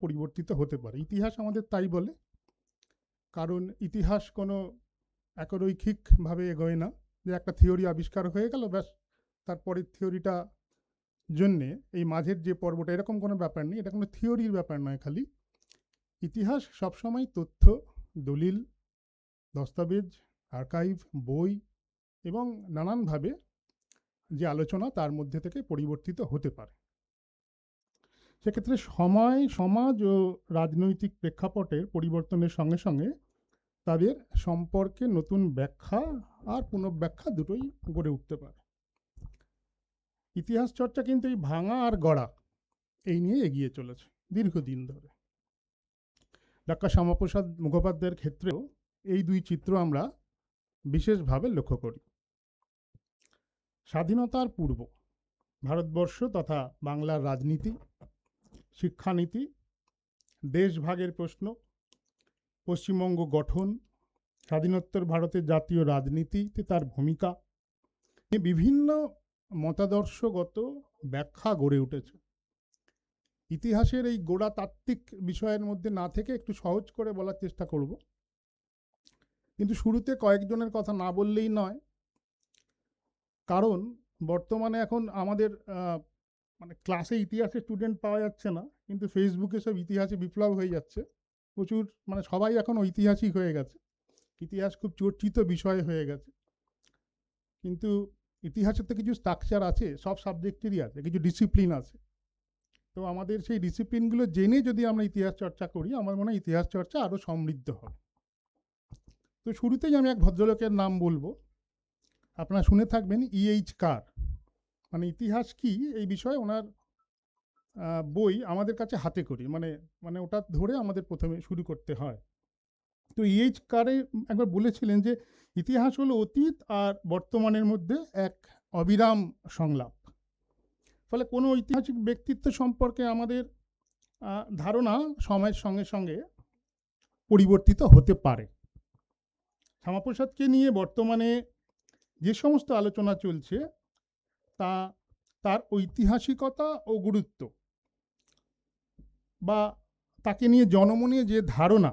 পরিবর্তিত হতে পারে। ইতিহাস আমাদের তাই বলে, কারণ ইতিহাস কোনো একরৈখিকভাবে এগোয় না, যে একটা থিওরি আবিষ্কার হয়ে গেল ব্যাস, তারপরের থিওরিটা জন্যে এই মাঝের যে পর্বটা, এরকম কোনো ব্যাপার নেই। এটা কোনো থিওরির ব্যাপার নয়। খালি ইতিহাস সবসময় তথ্য, দলিল, দস্তাবেজ, আর্কাইভ, বই এবং নানানভাবে যে আলোচনা তার মধ্যে থেকে পরিবর্তিত হতে পারে। সেক্ষেত্রে সময়, সমাজ ও রাজনৈতিক প্রেক্ষাপটের পরিবর্তনের সঙ্গে সঙ্গে তাদের সম্পর্কে নতুন ব্যাখ্যা আর পুনঃব্যাখ্যা দুটোই গড়ে উঠতে পারে। ইতিহাস চর্চা কিন্তু এই ভাঙা আর গড়া এই নিয়ে এগিয়ে চলেছে দীর্ঘদিন ধরে। ডাক্তার শ্যামাপ্রসাদ মুখোপাধ্যায়ের ক্ষেত্রেও এই দুই চিত্র আমরা বিশেষভাবে লক্ষ্য করি। স্বাধীনতার পূর্ব ভারতবর্ষ তথা বাংলার রাজনীতি, শিক্ষানীতি, দেশভাগের প্রশ্ন, পশ্চিমবঙ্গ গঠন, স্বাধীনোত্তর ভারতের জাতীয় রাজনীতিতে তার ভূমিকা, বিভিন্ন মতাদর্শগত ব্যাখ্যা গড়ে উঠেছে। ইতিহাসের এই গোড়া তাত্ত্বিক বিষয়ের মধ্যে না থেকে একটু সহজ করে বলার চেষ্টা করব। কিন্তু শুরুতে কয়েকজনের কথা না বললেই নয়, কারণ বর্তমানে এখন আমাদের মানে ক্লাসে ইতিহাসের স্টুডেন্ট পাওয়া যাচ্ছে না, কিন্তু ফেসবুকে সব ইতিহাসে বিপ্লব হয়ে যাচ্ছে প্রচুর। মানে সবাই এখন ঐতিহাসিক হয়ে গেছে, ইতিহাস খুব চর্চিত বিষয় হয়ে গেছে। কিন্তু ইতিহাসের তো কিছু স্ট্রাকচার আছে, সব সাবজেক্টেরই আছে, কিছু ডিসিপ্লিন আছে। তো আমাদের সেই ডিসিপ্লিনগুলো জেনে যদি আমরা ইতিহাস চর্চা করি, আমার মনে হয় ইতিহাস চর্চা আরও সমৃদ্ধ হবে। তো শুরুতেই আমি এক ভদ্রলোকের নাম বলবো, আপনারা শুনে থাকবেন, E.H. কার। মানে ইতিহাস কি এই বিষয়ে ওনার বই আমাদের কাছে হাতে করি, মানে ওটা ধরে আমাদের প্রথমে শুরু করতে হয়। তো E.H. কারে একবার বলেছিলেন যে ইতিহাস হলো অতীত আর বর্তমানের মধ্যে এক অবিরাম সংলাপ। ফলে কোনো ঐতিহাসিক ব্যক্তিত্ব সম্পর্কে আমাদের ধারণা সময়ের সঙ্গে সঙ্গে পরিবর্তিত হতে পারে। শ্যামাপ্রসাদকে নিয়ে বর্তমানে যে সমস্ত আলোচনা চলছে তা তার ঐতিহাসিকতা ও গুরুত্ব, বা তাকে নিয়ে জনমনে যে ধারণা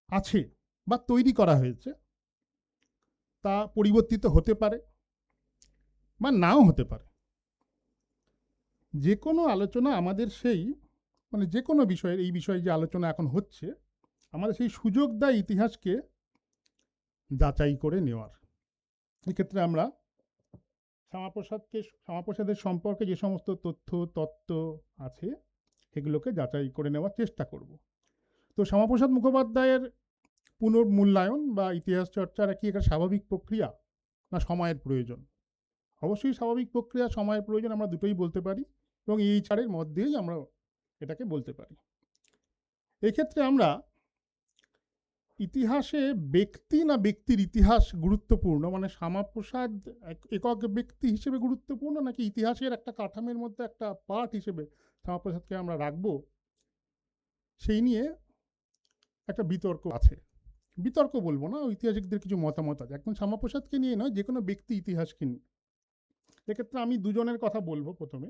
আছে বা তৈরি করা হয়েছে, তা পরিবর্তিত হতে পারে বা নাও হতে পারে। যে কোনো আলোচনা আমাদের সেই, মানে যে কোনো বিষয়ের, এই বিষয়ে যে আলোচনা এখন হচ্ছে, আমাদের সেই সুযোগ দেয় ইতিহাসকে যাচাই করে নেওয়ার। এক্ষেত্রে আমরা শ্যামাপ্রসাদের সম্পর্কে যে সমস্ত তত্ত্ব আছে সেগুলোকে যাচাই করে নেওয়ার চেষ্টা করব। তো শ্যামাপ্রসাদ মুখোপাধ্যায়ের পুনর্মূল্যায়ন বা ইতিহাস চর্চার কি একটা স্বাভাবিক প্রক্রিয়া না সময়ের প্রয়োজন? অবশ্যই স্বাভাবিক প্রক্রিয়া, সময়ের প্রয়োজন, আমরা দুটোই বলতে পারি, এবং এই ছাড়ের মধ্যেই আমরা এটাকে বলতে পারি। এক্ষেত্রে আমরা ইতিহাসে ব্যক্তি না ব্যক্তির ইতিহাস গুরুত্বপূর্ণ, মানে শ্যামাপ্রসাদ একক ব্যক্তি হিসেবে গুরুত্বপূর্ণ, নাকি ইতিহাসের একটা কাঠামোর মধ্যে একটা পার্ট হিসেবে শ্যামাপ্রসাদকে আমরা রাখবো, সেই নিয়ে একটা বিতর্ক আছে। বিতর্ক বলবো না, ঐতিহাসিকদের কিছু মতামত আছে, একদম শ্যামাপ্রসাদকে নিয়ে নয়, যে কোনো ব্যক্তি ইতিহাসকে নিয়ে। এক্ষেত্রে আমি দুজনের কথা বলবো। প্রথমে,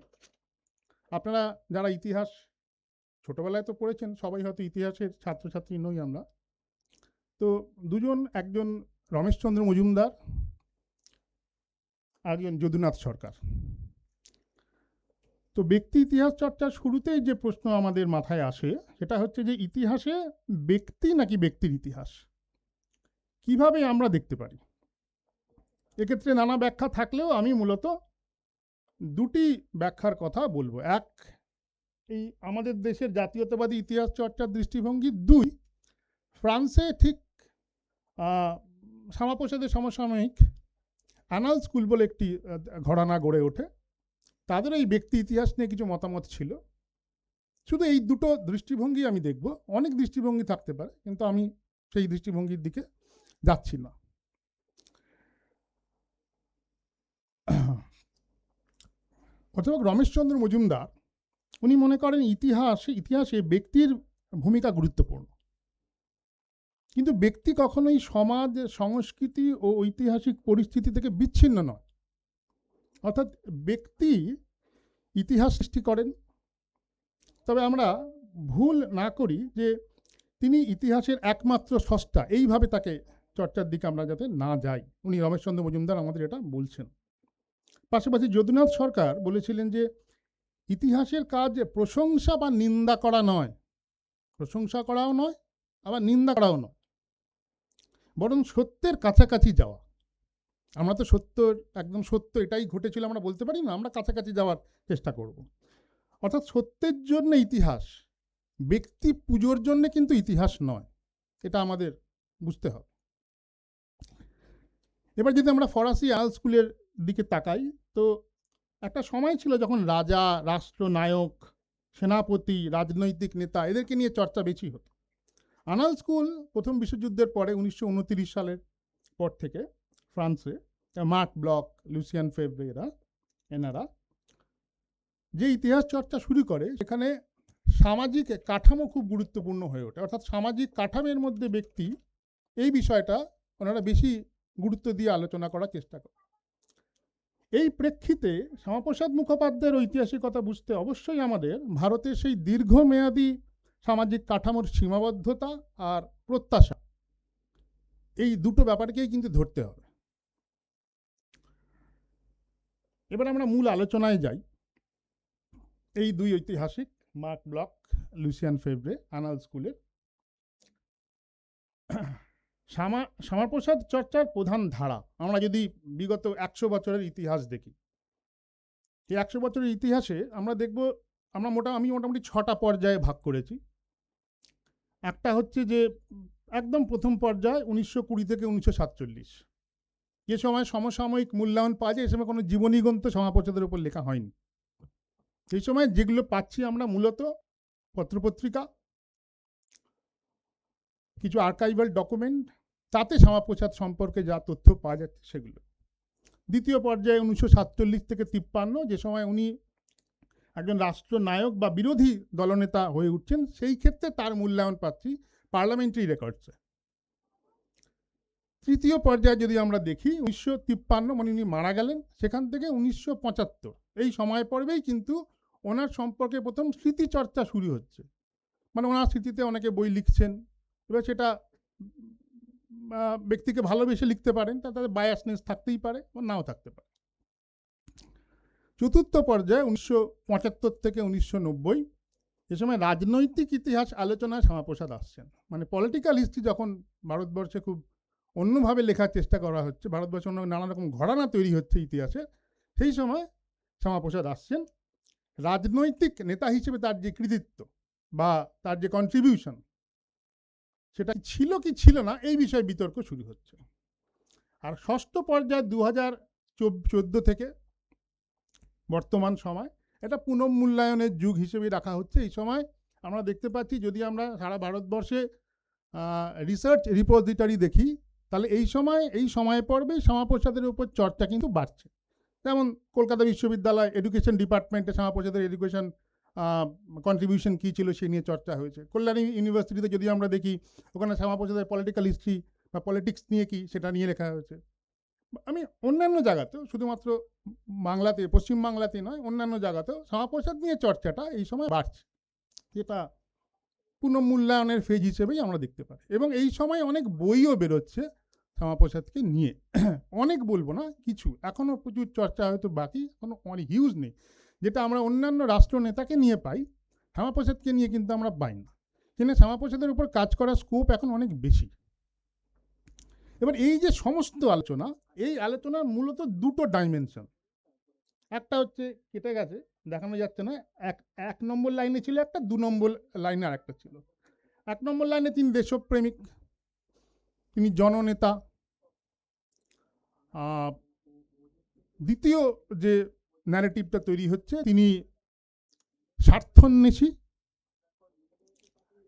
আপনারা যারা ইতিহাস ছোটবেলায় তো পড়েছেন, সবাই হয়তো ইতিহাসের ছাত্রছাত্রী নই আমরা। তো দুজন, একজন রমেশচন্দ্র মজুমদার, একজন যদুনাথ সরকার। তো ব্যক্তি ইতিহাস চর্চার শুরুতেই যে প্রশ্ন আমাদের মাথায় আসে সেটা হচ্ছে যে ইতিহাসে ব্যক্তি নাকি ব্যক্তির ইতিহাস কিভাবে আমরা দেখতে পারি। এক্ষেত্রে নানা ব্যাখ্যা থাকলেও আমি মূলত দুটি ব্যাখ্যার কথা বলবো। এক, এই আমাদের দেশের জাতীয়তাবাদী ইতিহাস চর্চার দৃষ্টিভঙ্গি। দুই, ফ্রান্সে ঠিক শ্যামাপ্রসাদের সমসাময়িক অ্যানাল স্কুল বলে একটি ঘরানা গড়ে ওঠে, তাদের এই ব্যক্তি ইতিহাস নিয়ে কিছু মতামত ছিল। শুধু এই দুটো দৃষ্টিভঙ্গি আমি দেখব, অনেক দৃষ্টিভঙ্গি থাকতে পারে, কিন্তু আমি সেই দৃষ্টিভঙ্গির দিকে যাচ্ছি না। অধ্যাপক রমেশচন্দ্র মজুমদার উনি মনে করেন ইতিহাসে ব্যক্তির ভূমিকা গুরুত্বপূর্ণ, কিন্তু ব্যক্তি কখনোই সমাজ, সংস্কৃতি ও ঐতিহাসিক পরিস্থিতি থেকে বিচ্ছিন্ন নয়। অর্থাৎ ব্যক্তি ইতিহাস সৃষ্টি করেন, তবে আমরা ভুল না করি যে তিনি ইতিহাসের একমাত্র স্রষ্টা, এইভাবে তাকে চর্চার দিকে আমরা যাতে না যাই। উনি রমেশচন্দ্র মজুমদার আমাদের এটা বলছেন। পাশাপাশি যদুনাথ সরকার বলেছিলেন যে ইতিহাসের কাজ প্রশংসা বা নিন্দা করা নয়, প্রশংসা করাও নয় আবার নিন্দা করাও নয়, বরং সত্যের কাছাকাছি যাওয়া। আমরা তো একদম সত্য এটাই ঘটেছিল আমরা বলতে পারি না, আমরা কাছাকাছি যাওয়ার চেষ্টা করব। অর্থাৎ সত্যের জন্য ইতিহাস, ব্যক্তি পুজোর জন্য কিন্তু ইতিহাস নয়, এটা আমাদের বুঝতে হবে। এবার যদি আমরা ফরাসি আনাল স্কুলের দিকে তাকাই, তো একটা সময় ছিল যখন রাজা, রাষ্ট্রনায়ক, সেনাপতি, রাজনৈতিক নেতা এদেরকে নিয়ে চর্চা বেশি হতো। আনাল স্কুল প্রথম বিশ্বযুদ্ধের পরে 1929 সালের পর থেকে ফ্রান্সে মার্ক ব্লক, লুসিয়ান ফেভ্রে এনারা যে ইতিহাস চর্চা শুরু করে, সেখানে সামাজিক কাঠামো খুব গুরুত্বপূর্ণ হয়ে ওঠে। অর্থাৎ সামাজিক কাঠামোর মধ্যে ব্যক্তি, এই বিষয়টা ওনারা বেশি গুরুত্ব দিয়ে আলোচনা করার চেষ্টা করে। এই প্রেক্ষিতে শ্যামাপ্রসাদ মুখোপাধ্যায়ের ঐতিহাসিকতা বুঝতে অবশ্যই আমাদের ভারতের সেই দীর্ঘমেয়াদী সামাজিক কাঠামোর সীমাবদ্ধতা আর প্রত্যাশা, এই দুটো ব্যাপারকেই কিন্তু ধরতে হবে। এবার আমরা মূল আলোচনায় যাই। এই দুই ঐতিহাসিক, মার্ক ব্লক, লুসিয়ান ফেভ্রে, আনাল স্কুলের শ্যামাপ্রসাদ চর্চার প্রধান ধারা, আমরা যদি বিগত 100 বছরের ইতিহাস দেখি, এই 100 বছরের ইতিহাসে আমরা দেখব, আমি মোটামুটি 6টা পর্যায়ে ভাগ করেছি। একটা হচ্ছে যে একদম প্রথম পর্যায় 1920 থেকে 1947, যে সময় সমসাময়িক মূল্যায়ন পাওয়া যায়। এই সময় কোনো জীবনী গ্রন্থ শ্যামাপ্রসাদের উপর লেখা হয়নি। সেই সময় যেগুলো পাচ্ছি আমরা মূলত পত্রপত্রিকা, কিছু আর্কাইভাল ডকুমেন্ট, তাতে শ্যামাপ্রসাদ সম্পর্কে যা তথ্য পাওয়া যাচ্ছে সেগুলো। দ্বিতীয় পর্যায়ে 1947 থেকে 53, যে সময় উনি একজন রাষ্ট্রনায়ক বা বিরোধী দলনেতা হয়ে উঠছেন, সেই ক্ষেত্রে তার মূল্যায়ন পাচ্ছি পার্লামেন্টারি রেকর্ডসে। তৃতীয় পর্যায়ে যদি আমরা দেখি 1953, মানে উনি মারা গেলেন, সেখান থেকে 1975, এই সময় পর্বেই কিন্তু ওনার সম্পর্কে প্রথম স্মৃতিচর্চা শুরু হচ্ছে। মানে ওনার স্মৃতিতে অনেকে বই লিখছেন, এবার সেটা ব্যক্তিকে ভালোবেসে লিখতে পারেন, তাদের বায়াসনেস থাকতেই পারে বা নাও থাকতে পারে। চতুর্থ পর্যায়ে 1975 থেকে 1990, এ সময় রাজনৈতিক ইতিহাস আলোচনায় শ্যামাপ্রসাদ আসছেন। মানে পলিটিক্যাল হিস্ট্রি যখন ভারতবর্ষে খুব অন্যভাবে লেখার চেষ্টা করা হচ্ছে, ভারতবর্ষে অন্য নানা রকম ঘরানা তৈরি হচ্ছে ইতিহাসে, সেই সময় শ্যামাপ্রসাদ আসছেন। রাজনৈতিক নেতা হিসেবে তার যে কৃতিত্ব বা তার যে কন্ট্রিবিউশন, সেটা ছিল কি ছিল না, এই বিষয়ে বিতর্ক শুরু হচ্ছে। আর ষষ্ঠ পর্যায়ে 2014 থেকে বর্তমান সময়, এটা পুনর্মূল্যায়নের যুগ হিসেবে রাখা হচ্ছে। এই সময় আমরা দেখতে পাচ্ছি, যদি আমরা সারা ভারতবর্ষে রিসার্চ রিপোজিটরি দেখি, তাহলে এই সময় পর্বে শ্যামাপ্রসাদের উপর চর্চা কিন্তু বাড়ছে। যেমন কলকাতা বিশ্ববিদ্যালয় এডুকেশন ডিপার্টমেন্টে শ্যামাপ্রসাদের এডুকেশন কন্ট্রিবিউশন কী ছিল সে নিয়ে চর্চা হয়েছে। কল্যাণী ইউনিভার্সিটিতে যদি আমরা দেখি, ওখানে শ্যামাপ্রসাদের পলিটিক্যাল হিস্ট্রি বা পলিটিক্স নিয়ে কি সেটা নিয়ে লেখা হয়েছে। আমি অন্যান্য জায়গাতেও, শুধুমাত্র বাংলাতে, পশ্চিমবাংলাতে নয়, অন্যান্য জায়গাতেও শ্যামাপ্রসাদ নিয়ে চর্চাটা এই সময় বাড়ছে, যেটা পুনর্মূল্যায়নের ফেজ হিসেবেই আমরা দেখতে পাই। এবং এই সময় অনেক বইও বেরোচ্ছে শ্যামাপ্রসাদকে নিয়ে। অনেক বলবো না, কিছু এখনও প্রচুর চর্চা হয়তো বাকি, এখনও অনেক হিউজ নেই, যেটা আমরা অন্যান্য রাষ্ট্রনেতাকে নিয়ে পাই, শ্যামাপ্রসাদকে নিয়ে কিন্তু আমরা পাই না। কিন্তু শ্যামাপ্রসাদের উপর কাজ করার স্কোপ এখন অনেক বেশি। এবার এই যে সমস্ত আলোচনা, এই আলোচনার মূলত দুটো ডাইমেনশন। একটা হচ্ছে কেটে গেছে, দেখানো যাচ্ছে না, এক নম্বর লাইনে ছিল একটা, 2 নম্বর লাইনে আর একটা ছিল। 1 নম্বর লাইনে তিনি দেশপ্রেমিক, তিনি জননেতা। দ্বিতীয় যে ন্যারেটিভটা তৈরি হচ্ছে, তিনি স্বার্থন্বেষী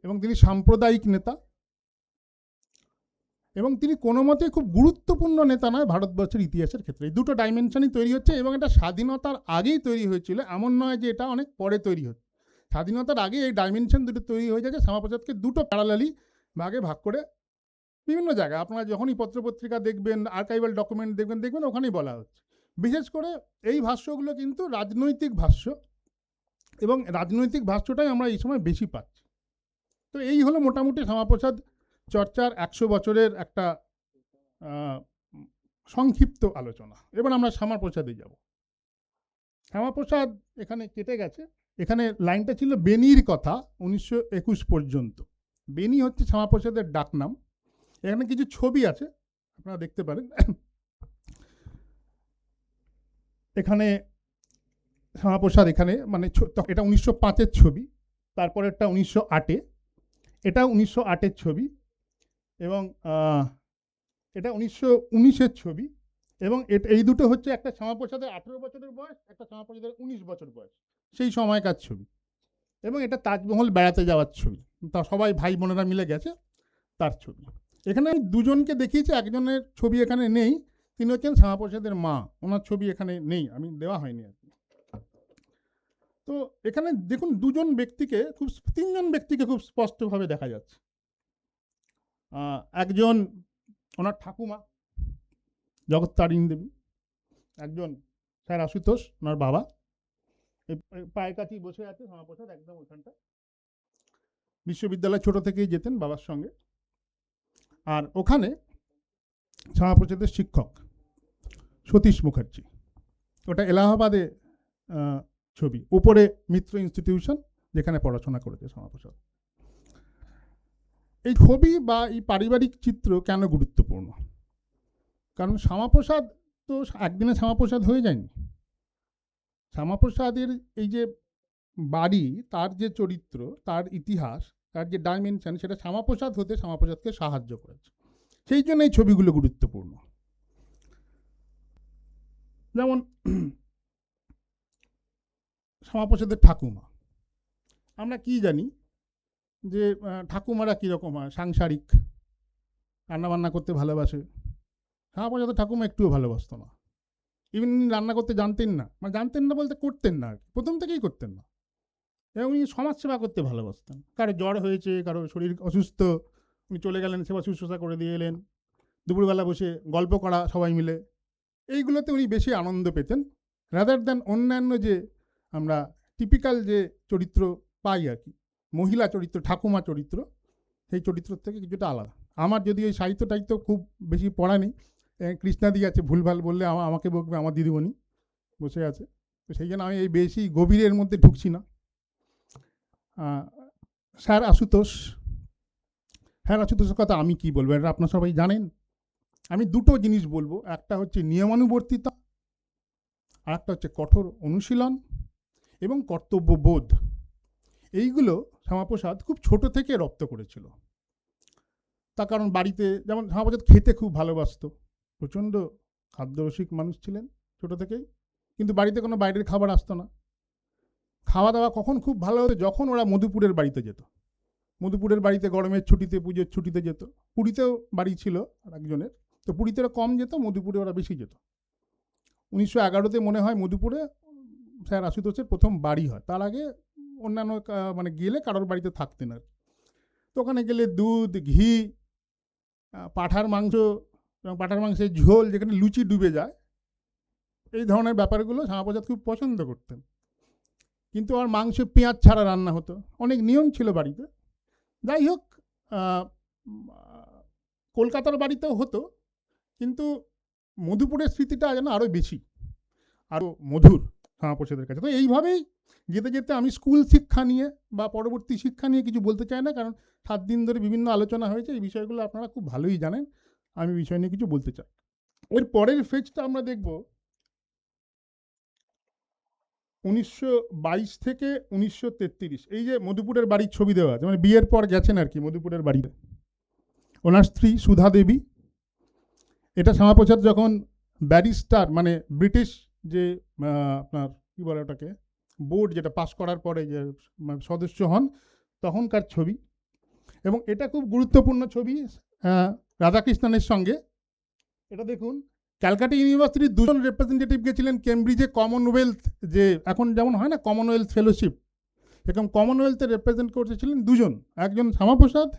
এবং তিনি সাম্প্রদায়িক নেতা, এবং তিনি কোনো মতে খুব গুরুত্বপূর্ণ নেতা নয় ভারতবর্ষের ইতিহাসের ক্ষেত্রে। এই দুটো ডাইমেনশনই তৈরি হচ্ছে, এবং এটা স্বাধীনতার আগেই তৈরি হয়েছিল, এমন নয় যে এটা অনেক পরে তৈরি হচ্ছে। স্বাধীনতার আগে এই ডাইমেনশন দুটো তৈরি হয়ে যাচ্ছে। শ্যামাপ্রসাদকে দুটো প্যারালালি ভাগ করে বিভিন্ন জায়গায় আপনারা যখনই পত্রপত্রিকা দেখবেন, আর্কাইভাল ডকুমেন্ট দেখবেন ওখানেই বলা হচ্ছে। বিশেষ করে এই ভাষ্যগুলো কিন্তু রাজনৈতিক ভাষ্য, এবং রাজনৈতিক ভাষ্যটাই আমরা এই সময় বেশি পাচ্ছি। তো এই হলো মোটামুটি শ্যামাপ্রসাদ চর্চার 100 বছরের একটা সংক্ষিপ্ত আলোচনা। এবার আমরা শ্যামাপ্রসাদে যাব। শ্যামাপ্রসাদ এখানে কেটে গেছে, এখানে লাইনটা ছিল বেনির কথা 1921 পর্যন্ত। বেনি হচ্ছে শ্যামাপ্রসাদের ডাকনাম। এখানে কিছু ছবি আছে, আপনারা দেখতে পারেন। এখানে শ্যামাপ্রসাদ এখানে মানে এটা 1905-এর ছবি, তারপরেরটা 1908-এ, এটা 1908-এর ছবি, এবং এটা 1919-এর ছবি, এবং এই দুটো হচ্ছে একটা শ্যামাপ্রসাদের 18 বছরের বয়স, একটা শ্যামাপ্রসাদের 19 বছর বয়স, সেই সময়কার ছবি। এবং এটা তাজমহল বেড়াতে যাওয়ার ছবি, তা সবাই ভাই বোনেরা মিলে গেছে তার ছবি। এখানে আমি দুজনকে দেখিয়েছি, একজনের ছবি এখানে নেই, তিনি হচ্ছেন শ্যামাপ্রসাদের মা, ওনার ছবি এখানে নেই, আমি দেওয়া হয়নি আর কি। তো এখানে দেখুন দুজন ব্যক্তিকে খুব, তিনজন ব্যক্তিকে খুব স্পষ্টভাবে দেখা যাচ্ছে। একজন ওনার ঠাকুমা জগত্তারিণী দেবী, একজন স্যার আশুতোষ ওনার বাবা, পায়ের কাছেই বসে আছে শ্যামাপ্রসাদ একদম ওখানটা। বিশ্ববিদ্যালয় ছোট থেকেই যেতেন বাবার সঙ্গে। আর ওখানে শ্যামাপ্রসাদের শিক্ষক সতীশ মুখার্জি, ওটা এলাহাবাদে ছবি, উপরে মিত্র ইনস্টিটিউশন যেখানে পড়াশোনা করেছে শ্যামাপ্রসাদ। এই ছবি বা এই পারিবারিক চিত্র কেন গুরুত্বপূর্ণ? কারণ শ্যামাপ্রসাদ তো একদিনে শ্যামাপ্রসাদ হয়ে যায়নি। শ্যামাপ্রসাদের এই যে বাড়ি, তার যে চরিত্র, তার ইতিহাস, তার যে ডাইমেনশন, সেটা শ্যামাপ্রসাদ হতে শ্যামাপ্রসাদকে সাহায্য করেছে, সেই জন্য এই ছবিগুলো গুরুত্বপূর্ণ। যেমন শ্যামাপ্রসাদের ঠাকুমা, আমরা কি জানি যে ঠাকুমারা কীরকম হয়, সাংসারিক, রান্নাবান্না করতে ভালোবাসে। শ্যামাপ্রসাদের ঠাকুমা একটুও ভালোবাসত না, ইভেন রান্না করতে জানতেন না, মানে জানতেন না বলতে করতেন না আর কি, প্রথম থেকেই করতেন না। এবং উনি সমাজসেবা করতে ভালোবাসতেন, কারো জ্বর হয়েছে, কারো শরীর অসুস্থ, উনি চলে গেলেন, সেবা শুশ্রূষা করে দিয়ে এলেন, দুপুরবেলা বসে গল্প করা সবাই মিলে, এইগুলোতে উনি বেশি আনন্দ পেতেন রাদার দ্যান অন্যান্য যে আমরা টিপিক্যাল যে চরিত্র পাই আর কি, মহিলা চরিত্র, ঠাকুমা চরিত্র, সেই চরিত্র থেকে কিছুটা আলাদা। আমার যদি ওই সাহিত্য টাহিত্য খুব বেশি পড়া নেই, কৃষ্ণাদি আছে, ভুলভাল বললে আমাকে বকবে, আমার দিদিমণি বসে আছে, তো সেই জন্য আমি এই বেশি গভীরের মধ্যে ঢুকছি না। স্যার আশুতোষ, হ্যাঁ আশুতোষের কথা আমি কি বলবো, এটা আপনারা সবাই জানেন। আমি দুটো জিনিস বলবো, একটা হচ্ছে নিয়মানুবর্তিতা, আর একটা হচ্ছে কঠোর অনুশীলন এবং কর্তব্যবোধ। এইগুলো শ্যামাপ্রসাদ খুব ছোট থেকে রপ্ত করেছিল। তার কারণ বাড়িতে যেমন শ্যামাপ্রসাদ খেতে খুব ভালোবাসত, প্রচণ্ড খাদ্যরসিক মানুষ ছিলেন ছোট থেকেই, কিন্তু বাড়িতে কোনো বাইরের খাবার আসতো না। খাওয়া দাওয়া কখন খুব ভালো হতো, যখন ওরা মধুপুরের বাড়িতে যেত। মধুপুরের বাড়িতে গরমের ছুটিতে, পুজোর ছুটিতে যেত। পুরীতেও বাড়ি ছিল আর একজনের, তো পুরীতে ওরা কম যেত, মধুপুরে ওরা বেশি যেত। 1911-তে মনে হয় মধুপুরে স্যার আশুতোষের প্রথম বাড়ি হয়, তার আগে অন্যান্য মানে গেলে কারোর বাড়িতে থাকতেন আর। তো ওখানে গেলে দুধ, ঘি, পাঁঠার মাংস এবং পাঁঠার মাংসের ঝোল, যেখানে লুচি ডুবে যায়, এই ধরনের ব্যাপারগুলো শ্যামাপ্রসাদ খুব পছন্দ করতেন। কিন্তু আর মাংস পেঁয়াজ ছাড়া রান্না হতো, অনেক নিয়ম ছিল বাড়িতে। যাই হোক, কলকাতার বাড়িতেও হতো, কিন্তু মধুপুরের স্মৃতিটা যেন আরও বেশি, আরও মধুর শ্যামাপ্রসাদের কাছে। তো এইভাবেই যেতে যেতে আমি স্কুল শিক্ষা নিয়ে বা পরবর্তী শিক্ষা নিয়ে কিছু বলতে চাই না, কারণ 7 দিন ধরে বিভিন্ন আলোচনা হয়েছে, এই বিষয়গুলো আপনারা খুব ভালোই জানেন, আমি বিষয় নিয়ে কিছু বলতে চাই। এর পরের ফেজটা আমরা দেখব 1922 থেকে 1933। এই যে মধুপুরের বাড়ির ছবি দেওয়া আছে, মানে বিয়ের পর গেছেন আর কি মধুপুরের বাড়িতে, ওনার স্ত্রী সুধা দেবী। এটা শ্যামাপ্রসাদ যখন ব্যারিস্টার, মানে ব্রিটিশ যে আপনার কী বলে ওটাকে, বোর্ড যেটা পাস করার পরে যে সদস্য হন, তখনকার ছবি। এবং এটা খুব গুরুত্বপূর্ণ ছবি রাধাকৃষ্ণনের সঙ্গে। এটা দেখুন, ক্যালকাটা ইউনিভার্সিটির 2 জন রিপ্রেজেন্টেটিভ গেছিলেন কেমব্রিজে কমনওয়েলথ, যে এখন যেমন হয় না কমনওয়েলথ ফেলোশিপ, এরকম কমনওয়েলথে রিপ্রেজেন্ট করেছিলেন 2 জন, একজন শ্যামাপ্রসাদ,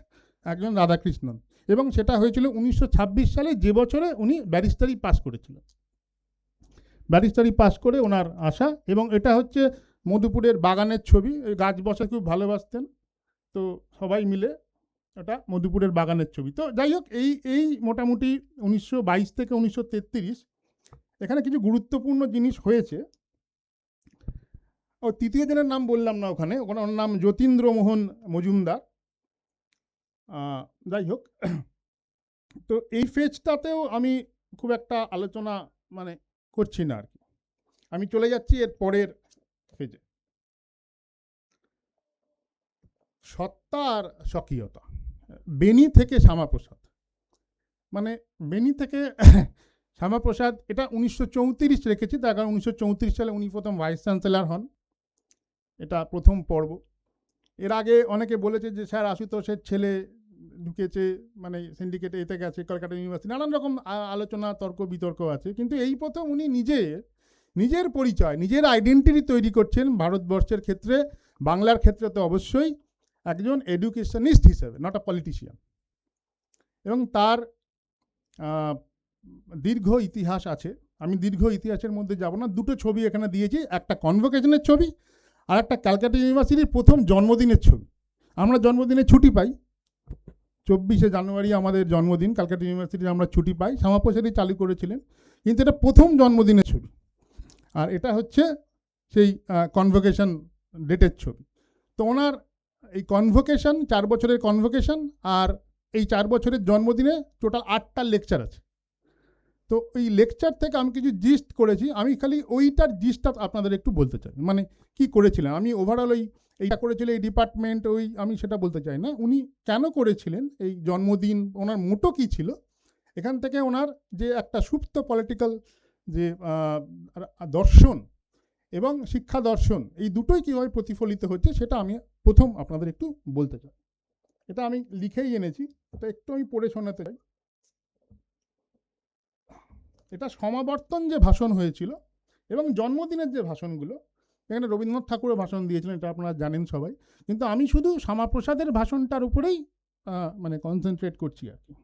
একজন রাধাকৃষ্ণন। এবং সেটা হয়েছিল 1926 সালে, যে বছরে উনি ব্যারিস্টারি পাস করেছিলেন। ব্যারিস্টারি পাস করে ওনার আশা, এবং এটা হচ্ছে মধুপুরের বাগানের ছবি, ওই গাছ বসা খুব ভালোবাসতেন, তো সবাই মিলে ওটা মধুপুরের বাগানের ছবি। তো যাই হোক, এই এই মোটামুটি 1922 থেকে 1933 এখানে কিছু গুরুত্বপূর্ণ জিনিস হয়েছে। ও তৃতীয় জনের নাম বললাম না, ওখানে ওনার নাম যতীন্দ্রমোহন মজুমদার। যাই হোক, তো এই ফেজটাতেও আমি খুব একটা আলোচনা মানে করছি না আর কি, আমি চলে যাচ্ছি এর পরের ফেজে। সত্তা আর স্বকীয়তা, বেনি থেকে শ্যামাপ্রসাদ, মানে বেনি থেকে শ্যামাপ্রসাদ, এটা 1934 রেখেছি, তার কারণ 1934 সালে উনি প্রথম ভাইস চ্যান্সেলর হন, এটা প্রথম পর্ব। এর আগে অনেকে বলেছে যে স্যার আশুতোষের ছেলে ঢুকেছে, মানে সিন্ডিকেটে এতে গেছে, কলকাতা ইউনিভার্সিটি, নানান রকম আলোচনা তর্ক বিতর্ক আছে, কিন্তু এই প্রথম উনি নিজের পরিচয়, নিজের আইডেন্টিটি তৈরি করছেন ভারতবর্ষের ক্ষেত্রে, বাংলার ক্ষেত্রে তো অবশ্যই একজন এডুকেশনিস্ট হিসেবে, নট আ পলিটিশিয়ান। এবং তার দীর্ঘ ইতিহাস আছে, আমি দীর্ঘ ইতিহাসের মধ্যে যাব না। দুটো ছবি এখানে দিয়েছি, একটা কনভোকেশনের ছবি আর একটা ক্যালকাটা ইউনিভার্সিটির প্রথম জন্মদিনের ছবি। আমরা জন্মদিনে ছুটি পাই, 24শে জানুয়ারি আমাদের জন্মদিন, ক্যালকাটা ইউনিভার্সিটির আমরা ছুটি পাই, শ্যামাপ্রসাদই চালু করেছিলেন, কিন্তু এটা প্রথম জন্মদিনের ছবি। আর এটা হচ্ছে সেই কনভোকেশন ডেটের ছবি। তো ওনার এই কনভোকেশন, 4 বছরের কনভোকেশন, আর এই 4 বছরের জন্মদিনে টোটাল 8টা লেকচার আছে। তো এই লেকচার থেকে আমি কিছু জিস্ট করেছি, আমি খালি ওইটার জিস্টটা আপনাদের একটু বলতে চাই, মানে কি করেছিলেন। আমি ওভারঅল এইটা করেছিল এই ডিপার্টমেন্ট, আমি সেটা বলতে চাই না, উনি কেন করেছিলেন এই জন্মদিন, ওনার মোটো কী ছিল, এখান থেকে ওনার যে একটা সুপ্ত পলিটিক্যাল যে দর্শন এবং শিক্ষা দর্শন, এই দুটোই কীভাবে প্রতিফলিত হচ্ছে, সেটা আমি প্রথম আপনাদের একটু বলতে চাই। এটা আমি লিখেই এনেছি, এটা একটু আমি পড়ে শোনাতে চাই। এটা সমাবর্তন যে ভাষণ হয়েছিল এবং জন্মদিনের যে ভাষণগুলো, এখানে রবীন্দ্রনাথ ঠাকুরের ভাষণ দিয়েছিলেন, এটা আপনারা জানেন সবাই, কিন্তু আমি শুধু শ্যামাপ্রসাদের ভাষণটার উপরেই মানে কনসেন্ট্রেট করছি আর কি।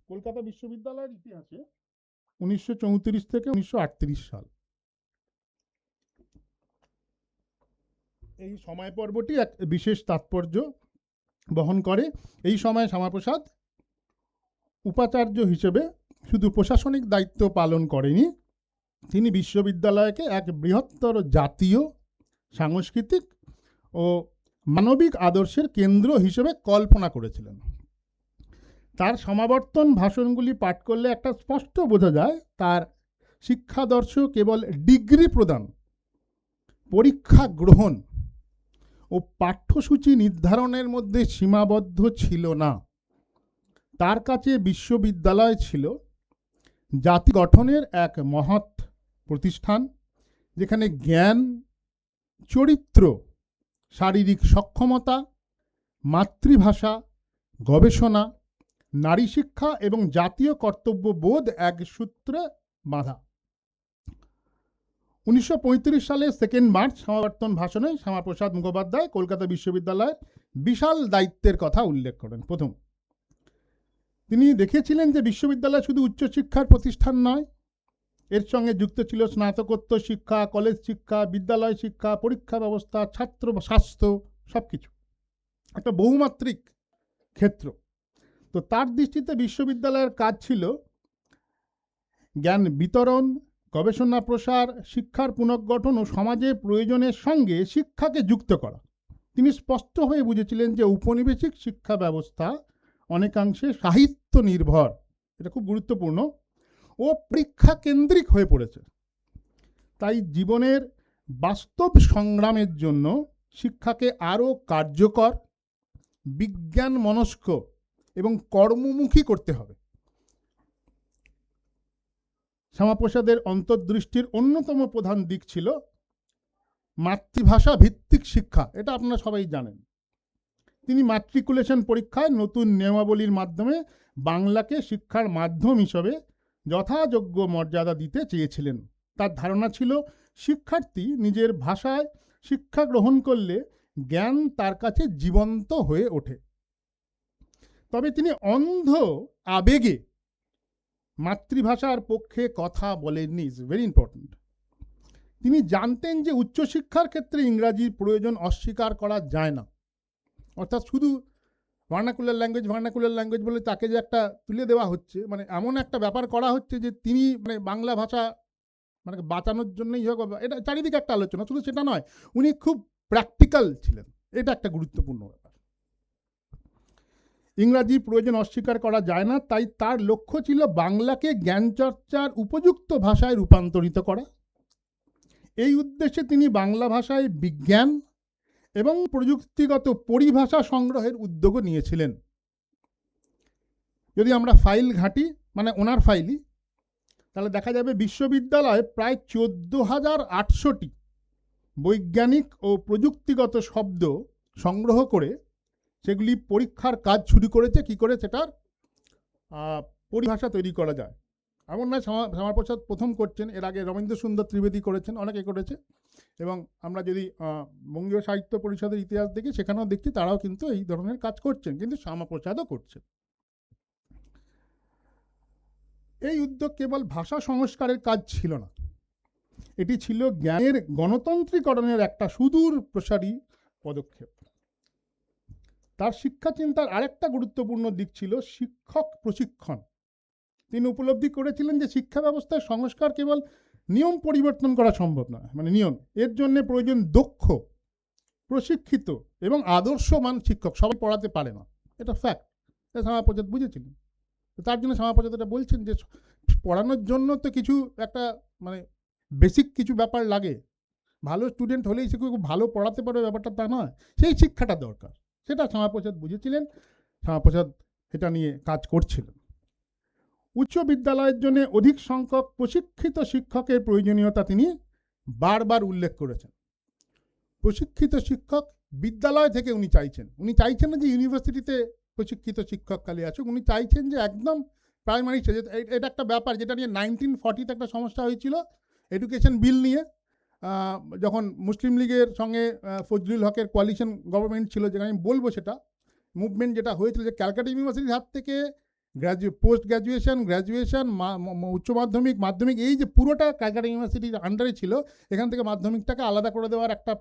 কলকাতা বিশ্ববিদ্যালয়ের ইতিহাসে 1934 থেকে 1938 সাল, এই সময় পর্বটি এক বিশেষ তাৎপর্য বহন করে। এই সময় শ্যামাপ্রসাদ উপাচার্য হিসেবে শুধু প্রশাসনিক দায়িত্ব পালন করেনি, তিনি বিশ্ববিদ্যালয়কে এক বৃহত্তর জাতীয়, সাংস্কৃতিক ও মানবিক আদর্শের কেন্দ্র হিসেবে কল্পনা করেছিলেন। তার সমাবর্তন ভাষণগুলি পাঠ করলে একটা স্পষ্ট বোঝা যায় তার শিক্ষাদর্শ কেবল ডিগ্রি প্রদান, পরীক্ষা গ্রহণ ও পাঠ্যসূচি নির্ধারণের মধ্যে সীমাবদ্ধ ছিল না। তার কাছে বিশ্ববিদ্যালয় ছিল জাতি গঠনের এক মহৎ প্রতিষ্ঠান, যেখানে জ্ঞান, চরিত্র, শারীরিক সক্ষমতা, মাতৃভাষা, গবেষণা, নারী শিক্ষা এবং জাতীয় কর্তব্যবোধ এক সূত্রে বাঁধা। 1935 সালে 2 মার্চ সমাবর্তন ভাষণে শ্যামাপ্রসাদ মুখোপাধ্যায় কলকাতা বিশ্ববিদ্যালয়ের বিশাল দায়িত্বের কথা উল্লেখ করেন। প্রথম, তিনি দেখিয়েছিলেন যে বিশ্ববিদ্যালয় শুধু উচ্চশিক্ষার প্রতিষ্ঠান নয়, এর সঙ্গে যুক্ত ছিল স্নাতকোত্তর শিক্ষা, কলেজ শিক্ষা, বিদ্যালয় শিক্ষা, পরীক্ষা ব্যবস্থা, ছাত্র স্বাস্থ্য, সব কিছু একটা বহুমাত্রিক ক্ষেত্র। তো তার দৃষ্টিতে বিশ্ববিদ্যালয়ের কাজ ছিল জ্ঞান বিতরণ, গবেষণা প্রসার, শিক্ষার পুনর্গঠন ও সমাজের প্রয়োজনের সঙ্গে শিক্ষাকে যুক্ত করা। তিনি স্পষ্ট হয়ে বুঝেছিলেন যে উপনিবেশিক শিক্ষা ব্যবস্থা অনেকাংশে সাহিত্য নির্ভর, এটা খুব গুরুত্বপূর্ণ, ও পরীক্ষা কেন্দ্রিক হয়ে পড়েছে। তাই জীবনের বাস্তব সংগ্রামের জন্য শিক্ষাকে আরও কার্যকর, বিজ্ঞান মনস্ক এবং কর্মমুখী করতে হবে। শ্যামাপ্রসাদের অন্তর্দৃষ্টির অন্যতম প্রধান দিক ছিল মাতৃভাষা ভিত্তিক শিক্ষা, এটা আপনারা সবাই জানেন। তিনি ম্যাট্রিকুলেশন পরীক্ষায় নতুন নিয়মাবলীর মাধ্যমে বাংলাকে শিক্ষার মাধ্যম হিসেবে যথাযোগ্য মর্যাদা দিতে চেয়েছিলেন। তার ধারণা ছিল শিক্ষার্থী নিজের ভাষায় শিক্ষা গ্রহণ করলে জ্ঞান তার কাছে জীবন্ত হয়ে ওঠে। তবে তিনি অন্ধ আবেগে মাতৃভাষার পক্ষে কথা বলেননি, ইজ ভেরি ইম্পর্টেন্ট। তিনি জানতেন যে উচ্চশিক্ষার ক্ষেত্রে ইংরাজির প্রয়োজন অস্বীকার করা যায় না। অর্থাৎ শুধু ভার্নাকুলার ল্যাঙ্গুয়েজ বলে তাকে যে একটা তুলে দেওয়া হচ্ছে, মানে এমন একটা ব্যাপার করা হচ্ছে যে তিনি মানে বাংলা ভাষা মানে বাঁচানোর জন্যই হোক, এটা চারিদিকে একটা আলোচনা, শুধু সেটা নয়, উনি খুব প্র্যাকটিক্যাল ছিলেন, এটা একটা গুরুত্বপূর্ণ ব্যাপার। ইংরাজির প্রয়োজন অস্বীকার করা যায় না, তাই তার লক্ষ্য ছিল বাংলাকে জ্ঞানচর্চার উপযুক্ত ভাষায় রূপান্তরিত করা। এই উদ্দেশ্যে তিনি বাংলা ভাষায় বিজ্ঞান এবং প্রযুক্তিগত পরিভাষা সংগ্রহের উদ্যোগও নিয়েছিলেন। যদি আমরা ফাইল ঘাঁটি, মানে ওনার ফাইলই, তাহলে দেখা যাবে বিশ্ববিদ্যালয়ে প্রায় 14,800টি বৈজ্ঞানিক ও প্রযুক্তিগত শব্দ সংগ্রহ করে সেগুলি পরীক্ষার কাজ শুরু করেছে, কি করে সেটার পরিভাষা তৈরি করা যায়। এমন নয় শ্যামাপ্রসাদ প্রথম করছেন, এর আগে রবীন্দ্র সুন্দর ত্রিবেদী করেছেন, অনেকে করেছে, এবং আমরা যদি বঙ্গীয় সাহিত্য পরিষদের ইতিহাস দেখি সেখানেও দেখছি তারাও কিন্তু এই ধরনের কাজ করছেন, কিন্তু শ্যামাপ্রসাদও করছেন। এই উদ্যোগ কেবল ভাষা সংস্কারের কাজ ছিল না, এটি ছিল জ্ঞানের গণতন্ত্রীকরণের একটা সুদূর প্রসারী পদক্ষেপ। তার শিক্ষা চিন্তার আরেকটা গুরুত্বপূর্ণ দিক ছিল শিক্ষক প্রশিক্ষণ। তিনি উপলব্ধি করেছিলেন যে শিক্ষা ব্যবস্থার সংস্কার কেবল নিয়ম পরিবর্তন করা সম্ভব নয়, মানে নিয়ম, এর জন্য প্রয়োজন দক্ষ, প্রশিক্ষিত এবং আদর্শমান শিক্ষক। সবাই পড়াতে পারে না, এটা ফ্যাক্ট, এটা শ্যামাপ্রসাদ বুঝেছিলেন। তার জন্য শ্যামাপ্রসাদ এটা বলছেন যে পড়ানোর জন্য তো কিছু একটা মানে বেসিক কিছু ব্যাপার লাগে, ভালো স্টুডেন্ট হলেই সে খুব ভালো পড়াতে পারবে ব্যাপারটা তা নয়, সেই শিক্ষাটা দরকার, সেটা শ্যামাপ্রসাদ বুঝেছিলেন। শ্যামাপ্রসাদ এটা নিয়ে কাজ করছিলেন। উচ্চ বিদ্যালয়ের জন্য অধিক সংখ্যক প্রশিক্ষিত শিক্ষকের প্রয়োজনীয়তা তিনি বারবার উল্লেখ করেছেন। প্রশিক্ষিত শিক্ষক বিদ্যালয় থেকে উনি চাইছেন না যে ইউনিভার্সিটিতে প্রশিক্ষিত শিক্ষক খালি আসুক, উনি চাইছেন যে একদম প্রাইমারি স্টেজে। এটা একটা ব্যাপার যেটা নিয়ে 1940-তে একটা সমস্যা হয়েছিল এডুকেশন বিল নিয়ে, যখন মুসলিম লীগের সঙ্গে ফজলুল হকের কোয়ালিশন গভর্নমেন্ট ছিল, যেখানে আমি বলবো সেটা মুভমেন্ট যেটা হয়েছিল যে ক্যালকাটা ইউনিভার্সিটির হাত থেকে পোস্ট গ্র্যাজুয়েশন, উচ্চ মাধ্যমিক, মাধ্যমিক, এই যে পুরোটা ক্যালকাটা ইউনিভার্সিটির আন্ডারে ছিল, এখান থেকে মাধ্যমিকটাকে আলাদা করে দেওয়ার একটা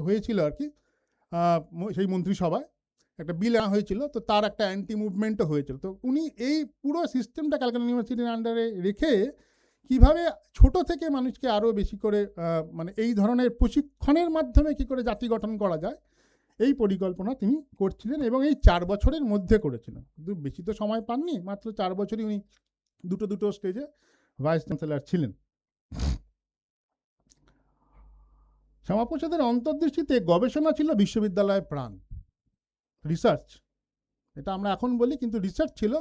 হয়েছিল আর কি, সেই মন্ত্রিসভায় একটা বিল আনা হয়েছিল, তো তার একটা অ্যান্টি মুভমেন্টও হয়েছিল। তো উনি এই পুরো সিস্টেমটা ক্যালকাটা ইউনিভার্সিটির আন্ডারে রেখে কিভাবে ছোট থেকে মানুষকে আরও বেশি করে মানে এই ধরনের প্রশিক্ষণের মাধ্যমে কি করে জাতি গঠন করা যায়, এই পরিকল্পনা তিনি করছিলেন, এবং এই 4 বছরের মধ্যে করেছিলেন। কিন্তু বেশি তো সময় পাননি, মাত্র 4 বছরই উনি দুটো স্টেজে ভাইস চ্যান্সেলর ছিলেন। শ্যামাপ্রসাদের অন্তর্দৃষ্টিতে গবেষণা ছিল বিশ্ববিদ্যালয়ের প্রাণ, রিসার্চ, এটা আমরা এখন বলি, কিন্তু রিসার্চ ছিল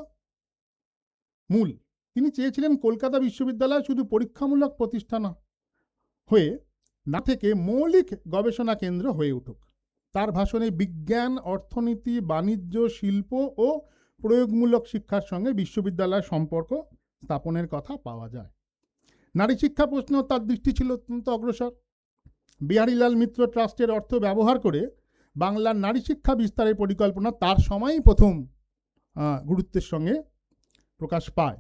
মূল। তিনি চেয়েছিলেন কলকাতা বিশ্ববিদ্যালয় শুধু পরীক্ষামূলক প্রতিষ্ঠান হয়ে না থেকে মৌলিক গবেষণা কেন্দ্র হয়ে উঠুক। তার ভাষণে বিজ্ঞান, অর্থনীতি, বাণিজ্য, শিল্প ও প্রয়োগমূলক শিক্ষার সঙ্গে বিশ্ববিদ্যালয়ের সম্পর্ক স্থাপনের কথা পাওয়া যায়। নারী শিক্ষা প্রশ্নেও তার দৃষ্টি ছিল অত্যন্ত অগ্রসর। বিহারীলাল মিত্র ট্রাস্টের অর্থ ব্যবহার করে বাংলার নারী শিক্ষা বিস্তারের পরিকল্পনা তার সময়ই প্রথম গুরুত্বের সঙ্গে প্রকাশ পায়।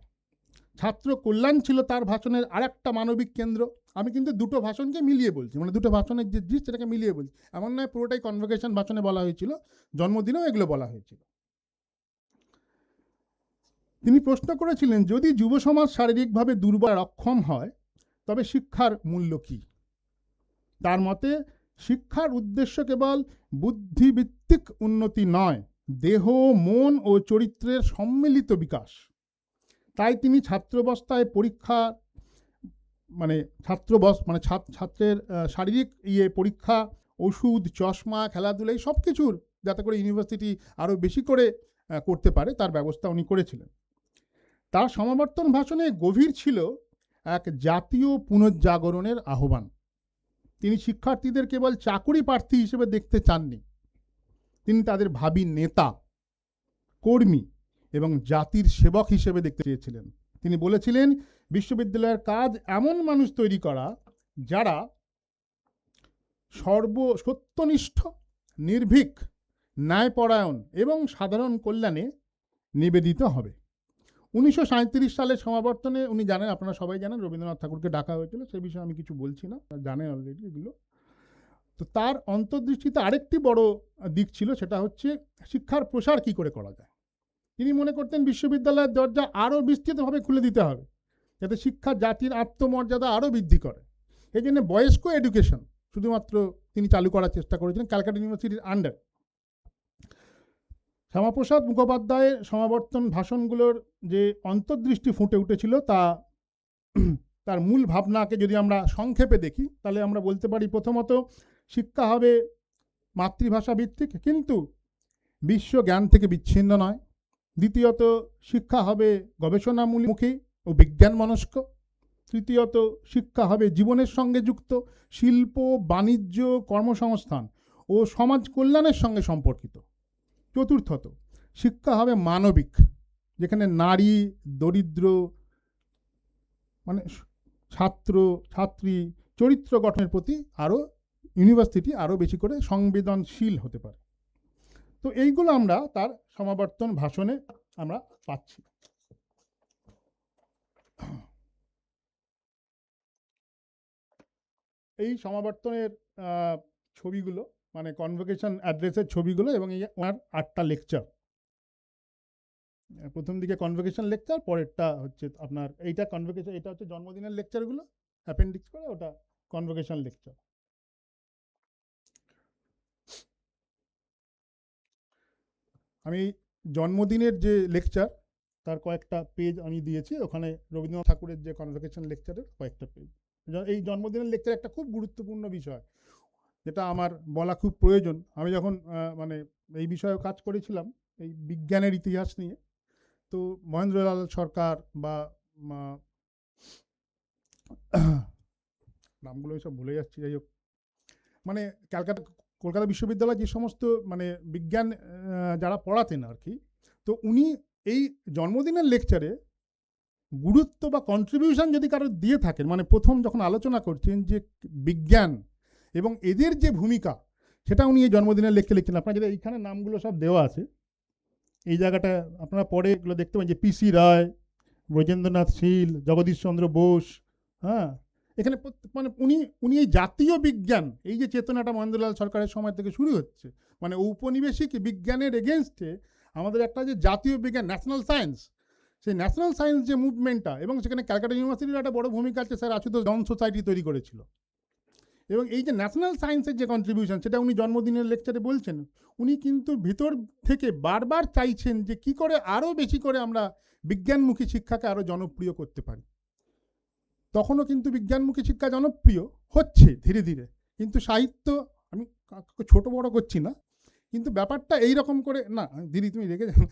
ছাত্র কল্যাণ ছিল তার ভাষণের আরেকটা মানবিক কেন্দ্র। আমি কিন্তু দুটো ভাষণকে মিলিয়ে বলছি, মানে দুটো ভাষণের যে জিনিস সেটাকে মিলিয়ে বলছি, এমন নয় পুরোটাই কনভোকেশন ভাষণে বলা হয়েছিল, জন্মদিনেও এগুলো বলা হয়েছিল। তিনি প্রশ্ন করেছিলেন, যদি যুব সমাজ শারীরিকভাবে দুর্বল, অক্ষম হয়, তবে শিক্ষার মূল্য কি? তার মতে শিক্ষার উদ্দেশ্য কেবল বুদ্ধিভিত্তিক উন্নতি নয়, দেহ, মন ও চরিত্রের সম্মিলিত বিকাশ। তাই তিনি ছাত্রাবস্থায় পরীক্ষা ছাত্রের শারীরিক পরীক্ষা, ওষুধ, চশমা, খেলাধুলা, এই সব কিছুর যাতে করে ইউনিভার্সিটি আরও বেশি করে করতে পারে তার ব্যবস্থা উনি করেছিলেন। তার সমাবর্তন ভাষণে গভীর ছিল এক জাতীয় পুনর্জাগরণের আহ্বান। তিনি শিক্ষার্থীদের কেবল চাকুরি প্রার্থী হিসেবে দেখতে চাননি, তিনি তাদের ভাবী নেতা, কর্মী এবং জাতির সেবক হিসেবে দেখতে চেয়েছিলেন। তিনি বলেছিলেন, বিশ্ববিদ্যালয়ের কাজ এমন মানুষ তৈরি করা যারা সত্যনিষ্ঠ, নির্ভীক, ন্যায়পরায়ণ এবং সাধারণ কল্যাণে নিবেদিত হবে। 1937 সালের সমাবর্তনে উনি জানেন, আপনারা সবাই জানেন, রবীন্দ্রনাথ ঠাকুরকে ডাকা হয়েছিল, সে বিষয়ে আমি কিছু বলছি না, জানেন অলরেডি এগুলো। তো তার অন্তর্দৃষ্টিতে আরেকটি বড় দিক ছিল, সেটা হচ্ছে শিক্ষার প্রসার কি করে করা যায়। তিনি মনে করতেন বিশ্ববিদ্যালয়ের দরজা আরও বিস্তৃতভাবে খুলে দিতে হবে, যাতে শিক্ষা জাতির আত্মমর্যাদা আরও বৃদ্ধি করে। এই জন্য বয়স্ক এডুকেশন শুধুমাত্র তিনি চালু করার চেষ্টা করেছিলেন ক্যালকাটা ইউনিভার্সিটির আন্ডার। শ্যামাপ্রসাদ মুখোপাধ্যায়ের সমাবর্তন ভাষণগুলোর যে অন্তর্দৃষ্টি ফুটে উঠেছিল, তার মূল ভাবনাকে যদি আমরা সংক্ষেপে দেখি, তাহলে আমরা বলতে পারি, প্রথমত শিক্ষা হবে মাতৃভাষা ভিত্তিক, কিন্তু বিশ্ব জ্ঞান থেকে বিচ্ছিন্ন নয়। দ্বিতীয়ত শিক্ষা হবে গবেষণামূলকী ও বিজ্ঞান মনস্ক। তৃতীয়ত শিক্ষা হবে জীবনের সঙ্গে যুক্ত, শিল্প, বাণিজ্য, কর্মসংস্থান ও সমাজ কল্যাণের সঙ্গে সম্পর্কিত। চতুর্থত শিক্ষা হবে মানবিক, যেখানে নারী, দরিদ্র, মানে ছাত্র ছাত্রী চরিত্র গঠনের প্রতি আরও ইউনিভার্সিটি আরও বেশি করে সংবেদনশীল হতে পারে। তো এইগুলো আমরা তার সমাবর্তন ভাষণে আমরা পাচ্ছি। এই সমাবর্তনের ছবিগুলো, মানে কনভোকেশন অ্যাড্রেসের ছবিগুলো, এবং এই ওনার 8টা লেকচার। প্রথম দিকে কনভোকেশন লেকচার, পরেরটা হচ্ছে আপনার এইটা কনভোকেশন, এটা হচ্ছে জন্মদিনের লেকচারগুলো অ্যাপেন্ডিক্স করে, ওটা কনভোকেশন লেকচার। আমি জন্মদিনের যে লেকচার তার কয়েকটা পেজ আমি দিয়েছি, ওখানে রবীন্দ্রনাথ ঠাকুরের যে কনভোকেশন লেকচারের কয়েকটা পেজ। এই জন্মদিনের লেকচার একটা খুব গুরুত্বপূর্ণ বিষয়, যেটা আমার বলা খুব প্রয়োজন। আমি যখন মানে এই বিষয়ে কাজ করেছিলাম, এই বিজ্ঞানের ইতিহাস নিয়ে, তো মহেন্দ্রলাল সরকার বা নামগুলো সব ভুলে যাচ্ছি, যাই হোক, মানে কলকাতা বিশ্ববিদ্যালয় যে সমস্ত মানে বিজ্ঞান যারা পড়াতেন আর কি, তো উনি এই জন্মদিনের লেকচারে গুরুত্ব বা কন্ট্রিবিউশন যদি কারো দিয়ে থাকেন, মানে প্রথম যখন আলোচনা করছেন যে বিজ্ঞান এবং এদের যে ভূমিকা, সেটা উনি এই জন্মদিনের লেকচারে লিখছেন। আপনার যেটা এইখানে নামগুলো সব দেওয়া আছে, এই জায়গাটা আপনারা পরে এগুলো দেখতে পাবেন, যে পিসি রায়, ব্রজেন্দ্রনাথ শীল, জগদীশ চন্দ্র বোস। হ্যাঁ, এখানে মানে উনি এই জাতীয় বিজ্ঞান, এই যে চেতনাটা মহেন্দ্রলাল সরকারের সময় থেকে শুরু হচ্ছে, মানে ঔপনিবেশিক বিজ্ঞানের এগেনস্টে আমাদের একটা যে জাতীয় বিজ্ঞান, ন্যাশনাল সায়েন্স, সেই ন্যাশনাল সায়েন্স যে মুভমেন্টটা, এবং সেখানে ক্যালকাটা ইউনিভার্সিটির একটা বড় ভূমিকা আছে, স্যার আশুতোষ জন সোসাইটি তৈরি করেছিল। এবং এই যে ন্যাশনাল সায়েন্সের যে কন্ট্রিবিউশন, সেটা উনি জন্মদিনের লেকচারে বলছেন। উনি কিন্তু ভিতর থেকে বারবার চাইছেন যে কি করে আরও বেশি করে আমরা বিজ্ঞানমুখী শিক্ষাকে আরও জনপ্রিয় করতে পারি। তখনও কিন্তু বিজ্ঞানমুখী শিক্ষা জনপ্রিয় হচ্ছে ধীরে ধীরে, কিন্তু সাহিত্য, আমি ছোট বড় করছি না, কিন্তু ব্যাপারটা এইরকম করে না, দিদি তুমি রেখে যাও,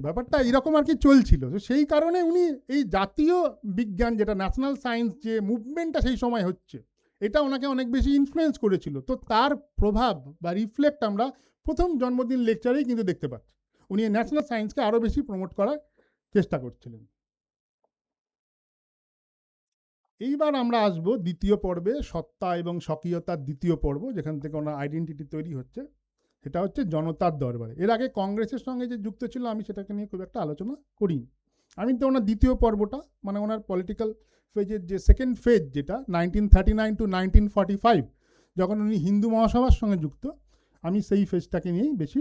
ব্যাপারটা এইরকম আর কি চলছিল। তো সেই কারণে উনি এই জাতীয় বিজ্ঞান, যেটা ন্যাশনাল সায়েন্স যে মুভমেন্টটা সেই সময় হচ্ছে, এটা ওনাকে অনেক বেশি ইনফ্লুয়েন্স করেছিল। তো তার প্রভাব বা রিফ্লেক্ট আমরা প্রথম জন্মদিন লেকচারেই কিন্তু দেখতে পাচ্ছি। উনি ন্যাশনাল সায়েন্সকে আরও বেশি প্রমোট করার চেষ্টা করছিলেন। এইবার আমরা আসব দ্বিতীয় পর্বে, সত্তা এবং স্বকীয়তার দ্বিতীয় পর্ব, যেখান থেকে ওনার আইডেন্টিটি তৈরি হচ্ছে। সেটা হচ্ছে জনতার দরবারে। এর আগে কংগ্রেসের সঙ্গে যে যুক্ত ছিল, আমি সেটাকে নিয়ে খুব একটা আলোচনা করিনি। আমি তো ওনার দ্বিতীয় পর্বটা, মানে ওনার পলিটিক্যাল ফেজের যে সেকেন্ড ফেজ, যেটা 1939 to 1945, যখন উনি হিন্দু মহাসভার সঙ্গে যুক্ত, আমি সেই ফেজটাকে নিয়েই বেশি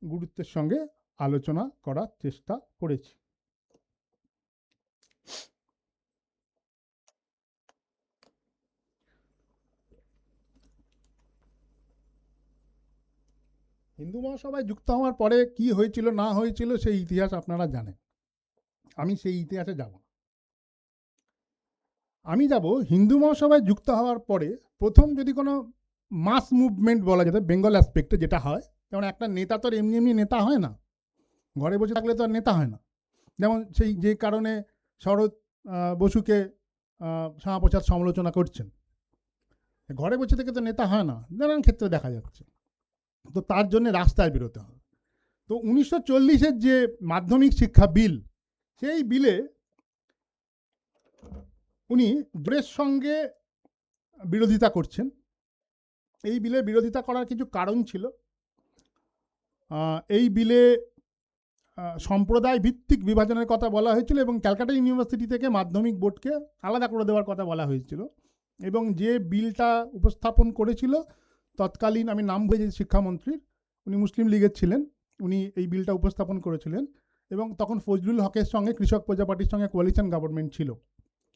গুরুত্বের সঙ্গে আলোচনা করার চেষ্টা করেছি। হিন্দু মহাসভায় যুক্ত হওয়ার পরে কি হয়েছিল না হয়েছিল সেই ইতিহাস আপনারা জানেন, আমি সেই ইতিহাসে যাব না। আমি যাব হিন্দু মহাসভায় যুক্ত হওয়ার পরে প্রথম যদি কোনো মাস মুভমেন্ট বলা যেত বেঙ্গল অ্যাসপেক্টে, যেটা হয়, যেমন একটা নেতা তো এমনি এমনি নেতা হয় না, ঘরে বসে থাকলে তো আর নেতা হয় না। যেমন সেই যে কারণে শরৎ বসুকে শ্যামাপ্রসাদ সমালোচনা করছেন, ঘরে বসে থেকে তো নেতা হয় না, নানান ক্ষেত্রে দেখা যাচ্ছে। তো তার জন্য রাস্তায় বেরোতে হবে। তো 1940-এর যে মাধ্যমিক শিক্ষা বিল, সেই বিলে উনি জোরের সঙ্গে বিরোধিতা করছেন। এই বিলে বিরোধিতা করার কিছু কারণ ছিল। এই বিলে সম্প্রদায় ভিত্তিক বিভাজনের কথা বলা হয়েছিল এবং ক্যালকাটা ইউনিভার্সিটি থেকে মাধ্যমিক বোর্ডকে আলাদা করে দেওয়ার কথা বলা হয়েছিল। এবং যে বিলটা উপস্থাপন করেছিল তৎকালীন, আমি নাম ভুলে যাচ্ছি, শিক্ষামন্ত্রীর, উনি মুসলিম লীগের ছিলেন, উনি এই বিলটা উপস্থাপন করেছিলেন। এবং তখন ফজলুল হকের সঙ্গে কৃষক প্রজা পার্টির সঙ্গে কোয়ালিশন গভর্নমেন্ট ছিল।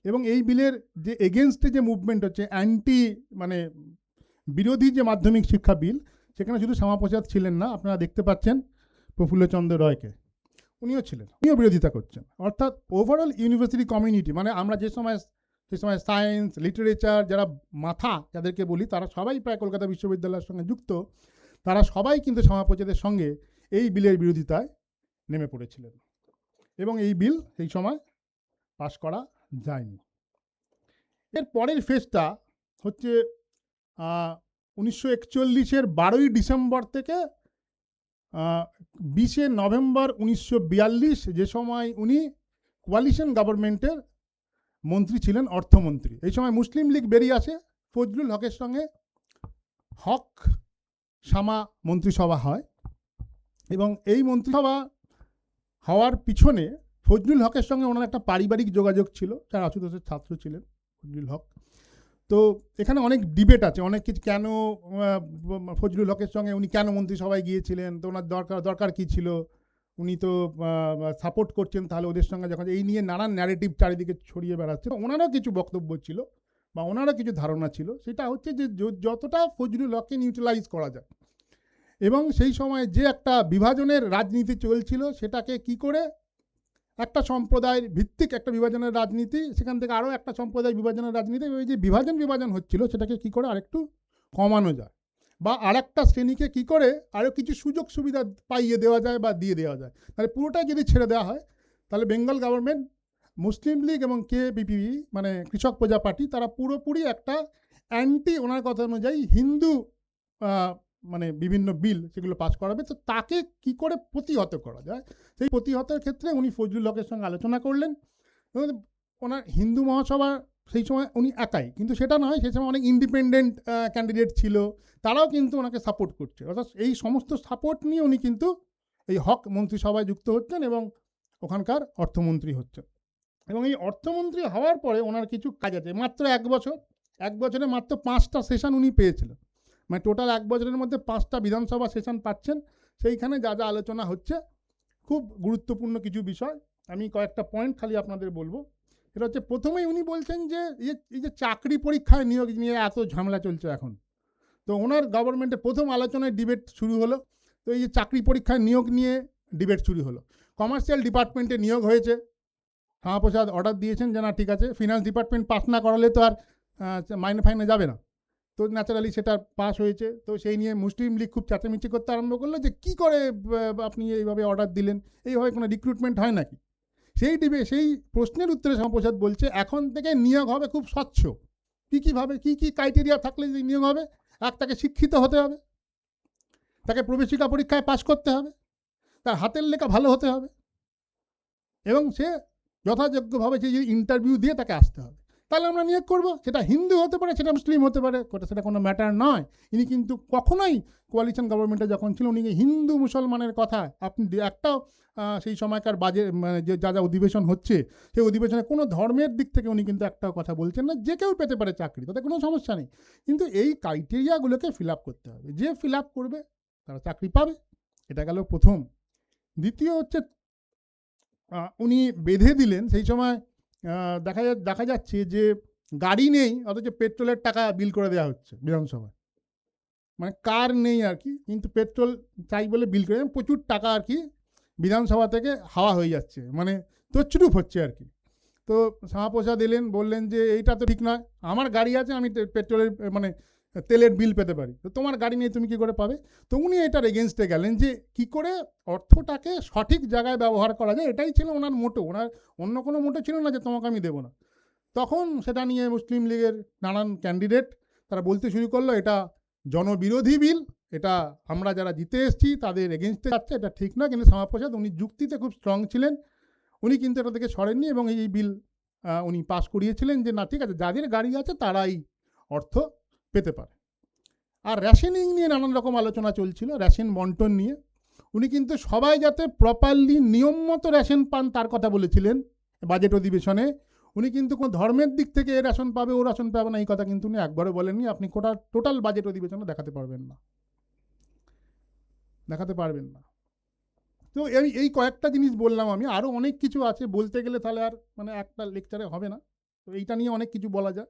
এবং এই বিলের যে এগেনস্টে যে মুভমেন্ট হচ্ছে, অ্যান্টি মানে বিরোধী যে মাধ্যমিক শিক্ষা বিল, সেখানে শুধু শ্যামাপ্রসাদ ছিলেন না, আপনারা দেখতে পাচ্ছেন প্রফুল্লচন্দ্র রায়কে, উনিও ছিলেন, উনিও বিরোধিতা করছেন। অর্থাৎ ওভারঅল ইউনিভার্সিটি কমিউনিটি, মানে আমরা যে সময় সায়েন্স লিটারেচার যারা মাথা যাদেরকে বলি, তারা সবাই প্রায় কলকাতা বিশ্ববিদ্যালয়ের সঙ্গে যুক্ত, তারা সবাই কিন্তু শ্যামাপ্রসাদের সঙ্গে এই বিলের বিরোধিতায় নেমে পড়েছিলেন এবং এই বিল সেই সময় পাশ করা যায়নি। এর পরের ফেজটা হচ্ছে 1941-এর 12ই ডিসেম্বর থেকে 20শে নভেম্বর 1942, যে সময় উনি কোয়ালিশন গভর্নমেন্টের মন্ত্রী ছিলেন, অর্থমন্ত্রী। এই সময় মুসলিম লীগ বেরিয়ে আসে, ফজলুল হকের সঙ্গে হক শামা মন্ত্রিসভা হয়। এবং এই মন্ত্রিসভা হওয়ার পিছনে ফজলুল হকের সঙ্গে ওনার একটা পারিবারিক যোগাযোগ ছিল, যারা আশুতোষের ছাত্র ছিলেন ফজলুল হক। তো এখানে অনেক ডিবেট আছে, অনেক কিছু, কেন ফজলুল হকের সঙ্গে উনি কেন মন্ত্রিসভায় গিয়েছিলেন, তো ওনার দরকার কী ছিল, উনি তো সাপোর্ট করছেন, তাহলে ওদের সঙ্গে যখন এই নিয়ে নানান ন্যারেটিভ চারিদিকে ছড়িয়ে বেড়াচ্ছে, ওনারও কিছু বক্তব্য ছিল বা ওনারও কিছু ধারণা ছিল। সেটা হচ্ছে যে যতটা ফজলুল হককে নিউট্রালাইজ করা যায়, এবং সেই সময় যে একটা বিভাজনের রাজনীতি চলছিল, সেটাকে কি করে একটা সম্প্রদায়ের ভিত্তিক একটা বিভাজনের রাজনীতি, সেখান থেকে আরও একটা সম্প্রদায় বিভাজনের রাজনীতি, ওই যে বিভাজন হচ্ছিল, সেটাকে কি করে আরেকটু কমানো যায়, বা আরেকটা শ্রেণীকে কি করে আরও কিছু সুযোগ সুবিধা পাইয়ে দেওয়া যায় বা দিয়ে দেওয়া যায়। তাহলে পুরোটাই যদি ছেড়ে দেওয়া হয়, তাহলে বেঙ্গল গভর্নমেন্ট, মুসলিম লীগ এবং কেপিপি মানে কৃষক প্রজা পার্টি, তারা পুরোপুরি একটা অ্যান্টি, ওনার কথা অনুযায়ী হিন্দু মানে বিভিন্ন বিল সেগুলো পাস করাবে। তো তাকে কি করে প্রতিহত করা যায়, সেই প্রতিহতের ক্ষেত্রে উনি ফজলুল হকের সঙ্গে আলোচনা করলেন। ওনার হিন্দু মহাসভা সেই সময় উনি একাই, কিন্তু সেটা নয়, সেই সময় অনেক ইন্ডিপেন্ডেন্ট ক্যান্ডিডেট ছিল, তারাও কিন্তু ওনাকে সাপোর্ট করছে। অর্থাৎ এই সমস্ত সাপোর্ট নিয়ে উনি কিন্তু এই হক মন্ত্রিসভায় যুক্ত হচ্ছেন এবং ওখানকার অর্থমন্ত্রী হচ্ছেন। এবং এই অর্থমন্ত্রী হওয়ার পরে ওনার কিছু কাজ আছে, মাত্র এক বছরে মাত্র 5টা সেশন উনি পেয়েছিলেন, মানে টোটাল 1 বছরের মধ্যে 5টা বিধানসভা সেশন পাচ্ছেন। সেইখানে যা যা আলোচনা হচ্ছে, খুব গুরুত্বপূর্ণ কিছু বিষয়, আমি কয়েকটা পয়েন্ট খালি আপনাদের বলবো। এটা হচ্ছে, প্রথমেই উনি বলছেন যে এই যে চাকরি পরীক্ষায় নিয়োগ নিয়ে এত ঝামেলা চলছে এখন, তো ওনার গভর্নমেন্টে প্রথম আলোচনায় ডিবেট শুরু হলো। তো এই যে চাকরি পরীক্ষায় নিয়োগ নিয়ে ডিবেট শুরু হলো। কমার্শিয়াল ডিপার্টমেন্টে নিয়োগ হয়েছে, শ্যামাপ্রসাদ অর্ডার দিয়েছেন যে না ঠিক আছে, ফিনান্স ডিপার্টমেন্ট পাস না করালে তো আর মাইনে ফাইনে যাবে না, তো ন্যাচারালি সেটা পাস হয়েছে। তো সেই নিয়ে মুসলিম লীগ খুব চেঁচামেচি করতে আরম্ভ করলো যে কী করে আপনি এইভাবে অর্ডার দিলেন, এইভাবে কোনো রিক্রুটমেন্ট হয় নাকি। সেই প্রশ্নের উত্তরে শ্যামাপ্রসাদ বলছে, এখন থেকে নিয়োগ হবে খুব স্বচ্ছ। কীভাবে কী ক্রাইটেরিয়া থাকলে যে নিয়োগ হবে, তাকে শিক্ষিত হতে হবে, তাকে প্রবেশিকা পরীক্ষায় পাস করতে হবে, তার হাতের লেখা ভালো হতে হবে, এবং সে যথাযোগ্যভাবে যে ইন্টারভিউ দিয়ে তাকে আসতে হবে, তাহলে আমরা নিয়োগ করবো। সেটা হিন্দু হতে পারে, সেটা মুসলিম হতে পারে, সেটা কোনো ম্যাটার নয়। ইনি কিন্তু কখনোই কোয়ালিশন গভর্নমেন্টে যখন ছিল, উনি হিন্দু মুসলমানের কথা আপনি একটাও সেই সময়কার মানে যে যা অধিবেশন হচ্ছে, সেই অধিবেশনে কোনো ধর্মের দিক থেকে উনি কিন্তু একটাও কথা বলছেন না। যে কেউ পেতে পারে চাকরি, তাতে কোনো সমস্যা নেই, কিন্তু এই ক্রাইটেরিয়াগুলোকে ফিল আপ করতে হবে, যে ফিল আপ করবে তারা চাকরি পাবে। এটা গেল প্রথম। দ্বিতীয় হচ্ছে, উনি বেঁধে দিলেন, সেই সময় দেখা যাচ্ছে যে গাড়ি নেই, অথচ পেট্রোলের টাকা বিল করে দেওয়া হচ্ছে বিধানসভায়, মানে কার নেই আর কি, কিন্তু পেট্রোল চাই বলে বিল করে প্রচুর টাকা আর কি বিধানসভা থেকে হাওয়া হয়ে যাচ্ছে, মানে তছরূপ হচ্ছে আর কি। তো শ্যামাপ্রসাদ এলেন, বললেন যে এইটা তো ঠিক নয়, আমার গাড়ি আছে, আমি পেট্রোলের মানে তেলের বিল পেতে পারি, তো তোমার গাড়ি নিয়ে তুমি কী করে পাবে। তো উনি এটার এগেনস্টে গেলেন যে কী করে অর্থটাকে সঠিক জায়গায় ব্যবহার করা যায়, এটাই ছিল ওনার মোটো। ওনার অন্য কোনো মোটো ছিল না যে তোমাকে আমি দেবো না। তখন সেটা নিয়ে মুসলিম লীগের নানান ক্যান্ডিডেট তারা বলতে শুরু করলো, এটা জনবিরোধী বিল, এটা আমরা যারা জিতে এসেছি তাদের এগেনস্টে যাচ্ছে, এটা ঠিক না। কিন্তু শ্যামাপ্রসাদ উনি যুক্তিতে খুব স্ট্রং ছিলেন, উনি কিন্তু এটা থেকে সরেননি এবং এই বিল উনি পাস করিয়েছিলেন যে না ঠিক আছে, যাদের গাড়ি আছে তারাই অর্থ পেতে পারে। আর রেশনিং নিয়ে নানান রকম আলোচনা চলছিল, রেশন বন্টন নিয়ে। উনি কিন্তু সবাই যাতে প্রপারলি নিয়ম মতো রেশন পান তার কথা বলেছিলেন বাজেট অধিবেশনে। উনি কিন্তু কোনো ধর্মের দিক থেকে এ রেশন পাবে ও রেশন পাবে না এই কথা কিন্তু উনি একবারও বলেননি। আপনি টোটাল বাজেট অধিবেশনে দেখাতে পারবেন না। তো এই কয়েকটা জিনিস বললাম আমি, আরও অনেক কিছু আছে বলতে গেলে তাহলে আর মানে একটা লেকচারে হবে না। তো এইটা নিয়ে অনেক কিছু বলা যায়,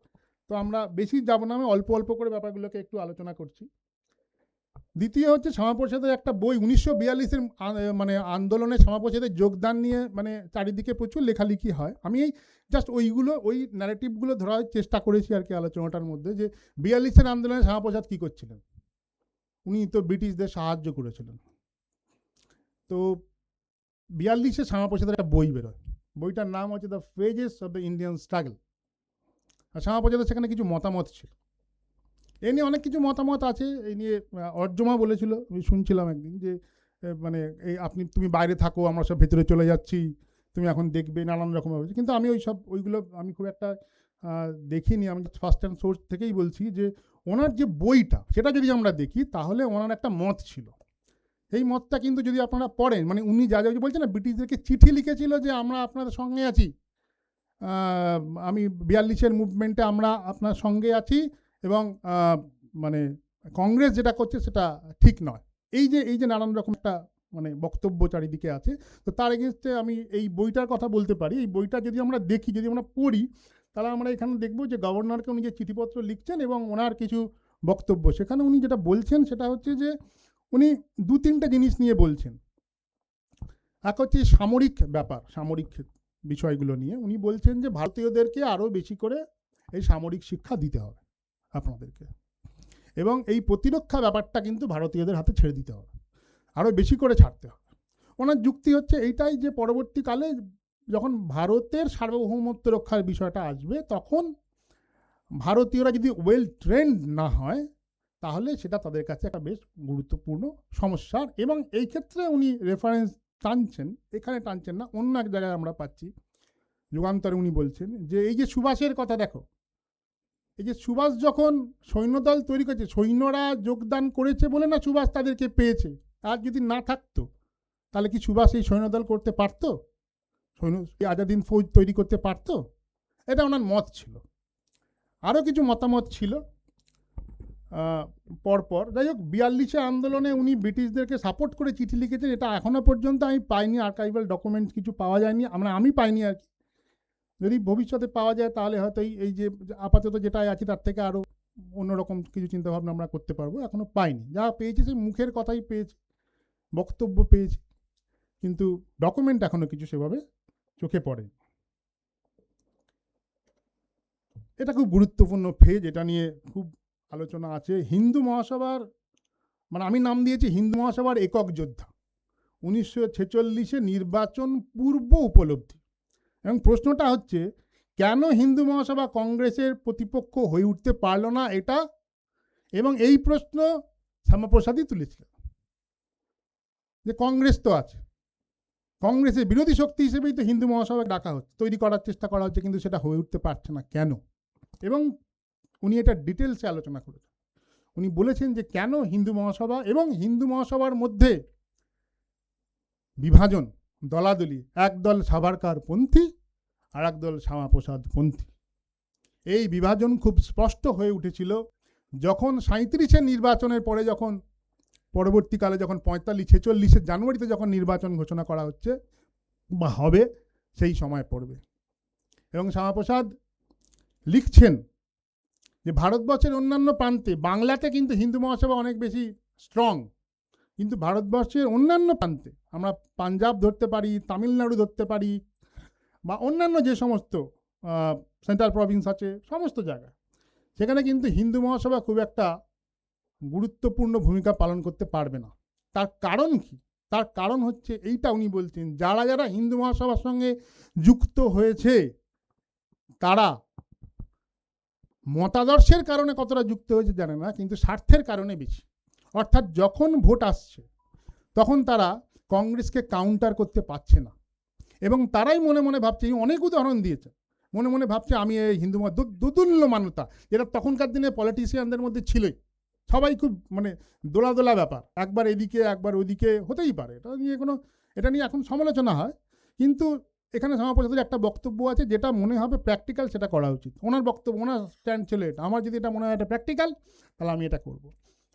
তো আমরা বেশি যাব না, আমি অল্প অল্প করে ব্যাপারগুলোকে একটু আলোচনা করছি। দ্বিতীয় হচ্ছে শ্যামাপ্রসাদের একটা বই 1942-এর মানে আন্দোলনে শ্যামাপ্রসাদের যোগদান নিয়ে মানে চারিদিকে প্রচুর লেখালেখি হয়। আমি এই জাস্ট ওই ন্যারেটিভগুলো ধরার চেষ্টা করেছি আর কি আলোচনাটার মধ্যে, যে 42-এর আন্দোলনে শ্যামাপ্রসাদ কী করছিলেন। উনি তো ব্রিটিশদের সাহায্য করেছিলেন। তো 42-এ শ্যামাপ্রসাদের একটা বই বেরোয়, বইটার নাম হচ্ছে the phases of the Indian struggle. আর শ্যামাপ্রসাদের সেখানে কিছু মতামত ছিল, এই নিয়ে অনেক কিছু মতামত আছে। এই নিয়ে অর্জমা বলেছিল, আমি শুনছিলাম একদিন, যে মানে এই তুমি বাইরে থাকো, আমরা সব ভেতরে চলে যাচ্ছি, তুমি এখন দেখবে, নানান রকম হয়েছে। কিন্তু আমি ওইগুলো আমি খুব একটা দেখিনি। আমি ফার্স্ট হ্যান্ড সোর্স থেকেই বলছি যে ওনার যে বইটা সেটা যদি আমরা দেখি তাহলে ওনার একটা মত ছিল। এই মতটা কিন্তু যদি আপনারা পড়েন, মানে উনি যা যা বলছেন না, ব্রিটিশদেরকে চিঠি লিখেছিল যে আমরা আপনাদের সঙ্গে আছি, আমি 42-এর মুভমেন্টে আমরা আপনার সঙ্গে আছি, এবং মানে কংগ্রেস যেটা করছে সেটা ঠিক নয়, এই যে নানান রকম একটা মানে বক্তব্য চারিদিকে আছে। তো তার এগেনস্টে আমি এই বইটার কথা বলতে পারি। এই বইটা যদি আমরা দেখি, যদি আমরা পড়ি, তাহলে আমরা এখানে দেখব যে গভর্নরকে উনি যে চিঠিপত্র লিখছেন এবং ওনার কিছু বক্তব্য, সেখানে উনি যেটা বলছেন সেটা হচ্ছে যে উনি 2-3টে জিনিস নিয়ে বলছেন। এক হচ্ছে সামরিক ব্যাপার, সামরিক বিষয়গুলো নিয়ে উনি বলছেন যে ভারতীয়দেরকে আরও বেশি করে এই সামরিক শিক্ষা দিতে হবে আপনাদেরকে, এবং এই প্রতিরক্ষা ব্যাপারটা কিন্তু ভারতীয়দের হাতে ছেড়ে দিতে হবে, আরও বেশি করে ছাড়তে হবে। ওনার যুক্তি হচ্ছে এইটাই যে পরবর্তীকালে যখন ভারতের সার্বভৌমত্ব রক্ষার বিষয়টা আসবে, তখন ভারতীয়রা যদি ওয়েল ট্রেন্ড না হয় তাহলে সেটা তাদের কাছে একটা বেশ গুরুত্বপূর্ণ সমস্যার। এবং এই ক্ষেত্রে উনি রেফারেন্স টানছেন, এখানে টানছেন না, অন্য এক জায়গায় আমরা পাচ্ছি, যুগান্তরে উনি বলছেন যে এই যে সুভাষের কথা দেখো, এই যে সুভাষ যখন সৈন্যদল তৈরি করেছে, সৈন্যরা যোগদান করেছে বলে না সুভাষ তাদেরকে পেয়েছে, আর যদি না থাকতো তাহলে কি সুভাষ এই সৈন্যদল করতে পারতো, আজাদিন ফৌজ তৈরি করতে পারতো? এটা ওনার মত ছিল। আরও কিছু মতামত ছিল পরপর। যাই হোক, 42-এ আন্দোলনে উনি ব্রিটিশদেরকে সাপোর্ট করে চিঠি লিখেছেন, এটা এখনও পর্যন্ত আমি পাইনি, আর্কাইভাল ডকুমেন্টস কিছু পাওয়া যায়নি, আমি পাইনি আর কি। যদি ভবিষ্যতে পাওয়া যায় তাহলে হয়তো এই যে আপাতত যেটা আছে তার থেকে আরও অন্যরকম কিছু চিন্তাভাবনা আমরা করতে পারবো। এখনও পাইনি, যা পেয়েছি সে মুখের কথাই পেয়েছি, বক্তব্য পেয়েছি, কিন্তু ডকুমেন্ট এখনও কিছু সেভাবে চোখে পড়ে। এটা খুব গুরুত্বপূর্ণ ফেজ, এটা নিয়ে খুব আলোচনা আছে। হিন্দু মহাসভার, মানে আমি নাম দিয়েছি হিন্দু মহাসভার একক যোদ্ধা, 1946-এ নির্বাচন পূর্ব উপলব্ধি। এবং প্রশ্নটা হচ্ছে কেন হিন্দু মহাসভা কংগ্রেসের প্রতিপক্ষ হয়ে উঠতে পারল না এটা, এবং এই প্রশ্ন শ্যামাপ্রসাদই তুলেছিলেন, যে কংগ্রেস তো আছে, কংগ্রেসের বিরোধী শক্তি হিসেবেই তো হিন্দু মহাসভা ডাকা হচ্ছে, তৈরি করার চেষ্টা করা হচ্ছে, কিন্তু সেটা হয়ে উঠতে পারছে না কেন। এবং উনি এটা ডিটেলসে আলোচনা করেছেন। উনি বলেছেন যে কেন হিন্দু মহাসভা এবং হিন্দু মহাসভার মধ্যে বিভাজন, দলাদলি, একদল সাভারকার পন্থী আর একদল শ্যামাপ্রসাদ পন্থী। এই বিভাজন খুব স্পষ্ট হয়ে উঠেছিল যখন 37-এর নির্বাচনের পরে, যখন পরবর্তীকালে যখন 45-46-এর জানুয়ারিতে যখন নির্বাচন ঘোষণা করা হচ্ছে বা হবে, সেই সময় পড়বে। এবং শ্যামাপ্রসাদ লিখছেন যে ভারতবর্ষের অন্যান্য প্রান্তে, বাংলাতে কিন্তু হিন্দু মহাসভা অনেক বেশি স্ট্রং, কিন্তু ভারতবর্ষের অন্যান্য প্রান্তে, আমরা পাঞ্জাব ধরতে পারি, তামিলনাড়ু ধরতে পারি, বা অন্যান্য যে সমস্ত সেন্ট্রাল প্রভিন্স আছে, সমস্ত জায়গায়, সেখানে কিন্তু হিন্দু মহাসভা খুব একটা গুরুত্বপূর্ণ ভূমিকা পালন করতে পারবে না। তার কারণ কি? তার কারণ হচ্ছে এইটা, উনি বলছেন যারা যারা হিন্দু মহাসভার সঙ্গে যুক্ত হয়েছে তারা মতাদর্শের কারণে কতটা যুক্ত হয়েছে জানে না, কিন্তু স্বার্থের কারণে বেশি। অর্থাৎ যখন ভোট আসছে তখন তারা কংগ্রেসকে কাউন্টার করতে পারছে না, এবং তারাই মনে মনে ভাবছে, অনেক উদাহরণ দিয়েছে, মনে মনে ভাবছে আমি এই হিন্দু দোদুল্য মান্যতা, যেটা তখনকার দিনে পলিটিশিয়ানদের মধ্যে ছিলই, সবাই খুব মানে দোলা দোলা ব্যাপার, একবার এদিকে একবার ওদিকে হতেই পারে, এটা নিয়ে এখন সমালোচনা হয়। কিন্তু এখানে সভাপতির একটা বক্তব্য আছে যেটা মনে হবে প্র্যাকটিক্যাল, সেটা করা উচিত। ওনার বক্তব্য, ওনার স্ট্যান্ড ছিল এটা, আমার যদি এটা মনে হয় এটা প্র্যাকটিক্যাল তাহলে আমি এটা করব।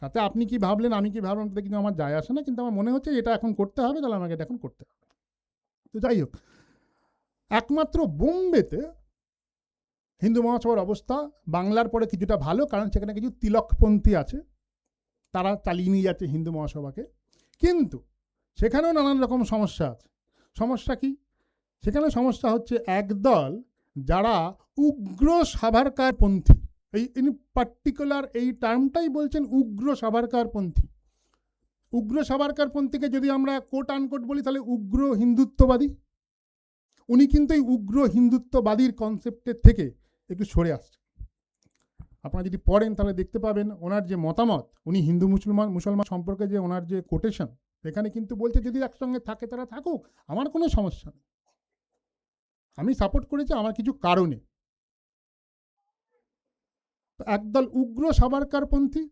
তাতে আপনি কি ভাবলেন আমি কি ভাবলাম তাতে কিন্তু আমার যায় আসে না, কিন্তু আমার মনে হচ্ছে এটা এখন করতে হবে, তাহলে আমাকে এটা এখন করতে হবে। তো যাই হোক, একমাত্র বোম্বেতে হিন্দু মহাসভার অবস্থা বাংলার পরে কিছুটা ভালো, কারণ সেখানে কিছু তিলকপন্থী আছে, তারা চালিয়ে নিয়ে যাচ্ছে হিন্দু মহাসভাকে। কিন্তু সেখানেও নানান রকম সমস্যা আছে। সমস্যা কি? সেখানে সমস্যা হচ্ছে একদল যারা উগ্র সাভারকারপন্থী, এই ইন পার্টিকুলার এই টার্মটাই বলছেন উগ্র সাভারকারপন্থী। উগ্র সাভারকারপন্থীকে যদি আমরা কোট আনকোট বলি তাহলে উগ্র হিন্দুত্ববাদী। উনি কিন্তু এই উগ্র হিন্দুত্ববাদীর কনসেপ্টের থেকে একটু সরে আসছে। আপনারা যদি পড়েন তাহলে দেখতে পাবেন ওনার যে মতামত, উনি হিন্দু মুসলমান সম্পর্কে যে ওনার যে কোটেশন, এখানে কিন্তু বলছে যদি একসঙ্গে থাকে তারা থাকুক, আমার কোনো সমস্যা নেই, আমি সাপোর্ট করেছি আমার কিছু কারণে। একদল উগ্র সাভারকারপন্থী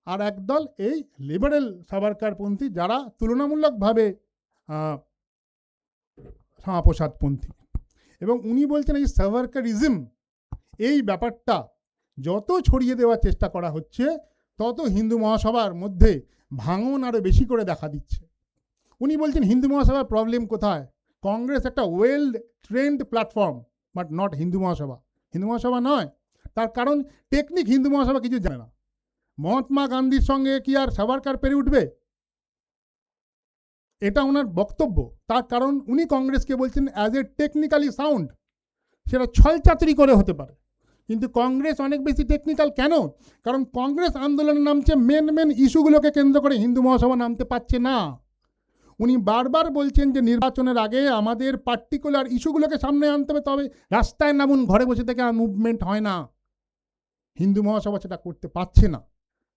আর একদল এই লিবারেল সাভারকারপন্থী, যারা তুলনামূলকভাবে শ্যামাপ্রসাদপন্থী। এবং উনি বলছেন এই সাভারকারিজম, এই ব্যাপারটা যত ছড়িয়ে দেওয়ার চেষ্টা করা হচ্ছে তত হিন্দু মহাসভার মধ্যে ভাঙন আরও বেশি করে দেখা দিচ্ছে। উনি বলছেন হিন্দু মহাসভার প্রবলেম কোথায়? কংগ্রেস একটা well trend platform, but not Hindu Mahasabha. Hindu মহাসভা নয়, তার কারণ টেকনিক হিন্দু মহাসভা কিছু জানে না। মহাত্মা গান্ধীর সঙ্গে কি আর সাভারকার পেরে উঠবে? এটা ওনার বক্তব্য। তার কারণ উনি কংগ্রেসকে বলছেন অ্যাজ এ টেকনিক্যালি সাউন্ড, সেটা ছলচাতুরি করে হতে পারে, কিন্তু কংগ্রেস অনেক বেশি টেকনিক্যাল। কেন? কারণ কংগ্রেস আন্দোলনে নামছে মেন ইস্যুগুলোকে কেন্দ্র করে, হিন্দু মহাসভা নামতে পারছে না। উনি বারবার বলছেন যে নির্বাচনের আগে আমাদের পার্টিকুলার ইস্যুগুলোকে সামনে আনতে হবে, তবে রাস্তায় নামুন, ঘরে বসে থেকে আর মুভমেন্ট হয় না। হিন্দু মহাসভা সেটা করতে পারছে না,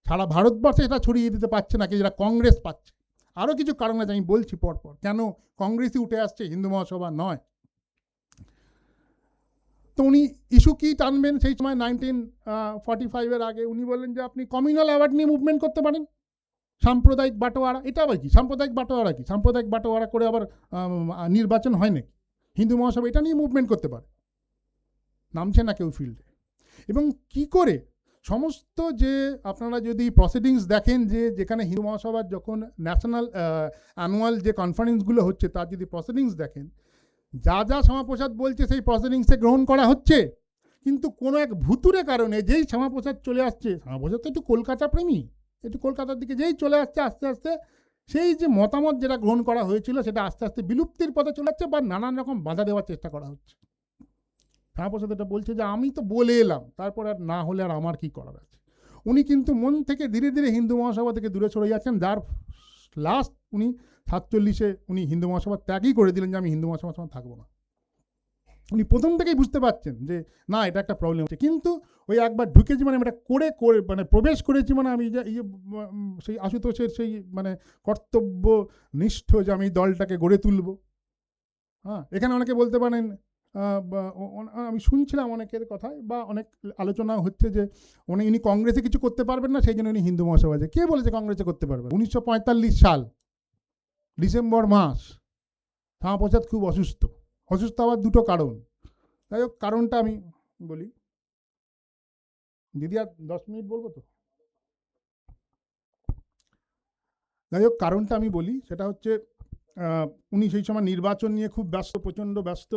সারা ভারতবর্ষে এটা ছড়িয়ে দিতে পারছে না, যেটা কংগ্রেস পাচ্ছে। আরও কিছু কারণ আছে, আমি বলছি পরপর কেন কংগ্রেসই উঠে আসছে, হিন্দু মহাসভা নয়। তো উনি ইস্যু কি টানবেন সেই সময় 1945-এর আগে উনি বললেন যে আপনি কমিউনাল অ্যাওয়ার্ড নিয়ে মুভমেন্ট করতে পারেন, সাম্প্রদায়িক বাটোয়ারা। এটা আবার কি সাম্প্রদায়িক বাটোয়ারা? কি সাম্প্রদায়িক বাটোয়ারা করে আবার নির্বাচন হয় নাকি? হিন্দু মহাসভা এটা নিয়ে মুভমেন্ট করতে পারে, নামছে না কেউ ফিল্ডে। এবং কি করে সমস্ত যে আপনারা যদি প্রসিডিংস দেখেন, যে যেখানে হিন্দু মহাসভার যখন ন্যাশনাল অ্যানুয়াল যে কনফারেন্সগুলো হচ্ছে তার যদি প্রসিডিংস দেখেন, যা যা শ্যামাপ্রসাদ বলছে সেই প্রসিডিংসে গ্রহণ করা হচ্ছে, কিন্তু কোনো এক ভুতুরে কারণে যেই শ্যামাপ্রসাদ চলে আসছে, শ্যামাপ্রসাদ তো একটু কলকাতা প্রেমী, একটু কলকাতার দিকে যেই চলে আসছে, আস্তে আস্তে সেই যে মতামত যেটা গ্রহণ করা হয়েছিল সেটা আস্তে আস্তে বিলুপ্তির পথে চলে যাচ্ছে, বা নানান রকম বাধা দেওয়ার চেষ্টা করা হচ্ছে। শ্যামাপ্রসাদ এটা বলছে যে আমি তো বলে এলাম, তারপর আর না হলে আর আমার কি করার আছে। উনি কিন্তু মন থেকে ধীরে ধীরে হিন্দু মহাসভা থেকে দূরে সরে যাচ্ছেন, যার লাস্ট উনি 47-এ উনি হিন্দু মহাসভা ত্যাগই করে দিলেন, যে আমি হিন্দু মহাসভার সঙ্গে থাকবো না। উনি প্রথম থেকেই বুঝতে পারছেন যে না, এটা একটা প্রবলেম হচ্ছে, কিন্তু ওই একবার ঢুকেছি মানে এটা করে মানে প্রবেশ করেছি, মানে আমি সেই আশুতোষের সেই মানে কর্তব্যনিষ্ঠ যে আমি দলটাকে গড়ে তুলব। হ্যাঁ, এখানে অনেকে বলতে পারেন, আমি শুনছিলাম অনেকের কথায় বা অনেক আলোচনা হচ্ছে যে উনি কংগ্রেসে কিছু করতে পারবেন না, সেই জন্য উনি হিন্দু মহাসভা। কে বলেছে কংগ্রেসে করতে পারবেন? 1945 সাল ডিসেম্বর মাস, শ্যামাপ্রসাদ খুব অসুস্থ হওয়ার দুটো কারণ। যাই হোক, কারণটা আমি বলি। দিদি আর 10 মিনিট বলবো তো? যাই হোক, কারণটা আমি বলি, সেটা হচ্ছে উনি সেই সময় নির্বাচন নিয়ে খুব ব্যস্ত, প্রচণ্ড ব্যস্ত।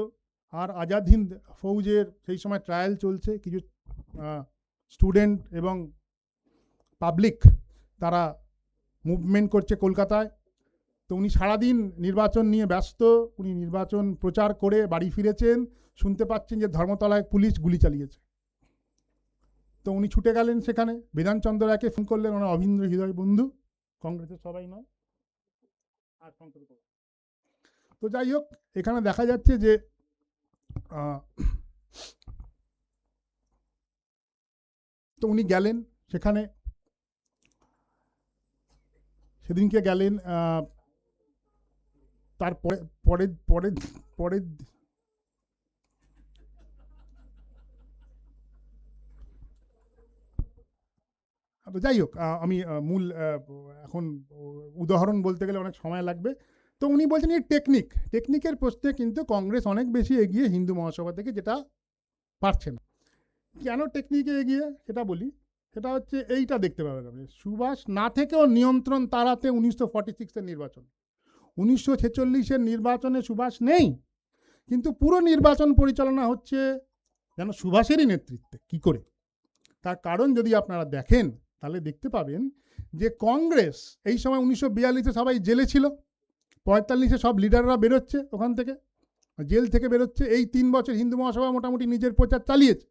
আর আজাদ হিন্দ ফৌজের সেই সময় ট্রায়াল চলছে, কিছু স্টুডেন্ট এবং পাবলিক তারা মুভমেন্ট করছে কলকাতায়। তো উনি সারাদিন নির্বাচন নিয়ে ব্যস্ত, উনি নির্বাচন প্রচার করে বাড়ি ফিরেছেন, শুনতে পাচ্ছেন যে ধর্মতলায় পুলিশ গুলি চালিয়েছে। তো উনি ছুটে গেলেন সেখানে, বিধানচন্দ্র রায়কে ফোন করলেন, ওনার অভিন্দ্র হৃদয় বন্ধু, কংগ্রেসের সবাই নয়। আর তো যাই হোক, এখানে দেখা যাচ্ছে যে তো উনি গেলেন সেখানে, সেদিনকে গেলেন। তারপরে পরের পরের পরের তো যাই হোক, আমি মূল এখন উদাহরণ বলতে গেলে অনেক সময় লাগবে। তো উনি বলছেন এই টেকনিকের প্রশ্নে কিন্তু কংগ্রেস অনেক বেশি এগিয়ে হিন্দু মহাসভা থেকে, যেটা পারছে না। কেন টেকনিকে এগিয়ে সেটা বলি। সেটা হচ্ছে এইটা দেখতে পাবেন আপনি, সুভাষ না থেকেও নিয়ন্ত্রণ তাড়াতে 1946-এর নির্বাচন, 1946-এর নির্বাচনে সুভাষ নেই, কিন্তু পুরো নির্বাচন পরিচালনা হচ্ছে যেন সুভাষেরই নেতৃত্বে। কি করে? তার কারণ যদি আপনারা দেখেন তাহলে দেখতে পাবেন যে কংগ্রেস এই সময় 1942-এ সবাই জেলে ছিল, 45-এ সব লিডাররা বেরোচ্ছে ওখান থেকে, জেল থেকে বেরোচ্ছে। এই 3 বছর হিন্দু মহাসভা মোটামুটি নিজের প্রচার চালিয়েছে।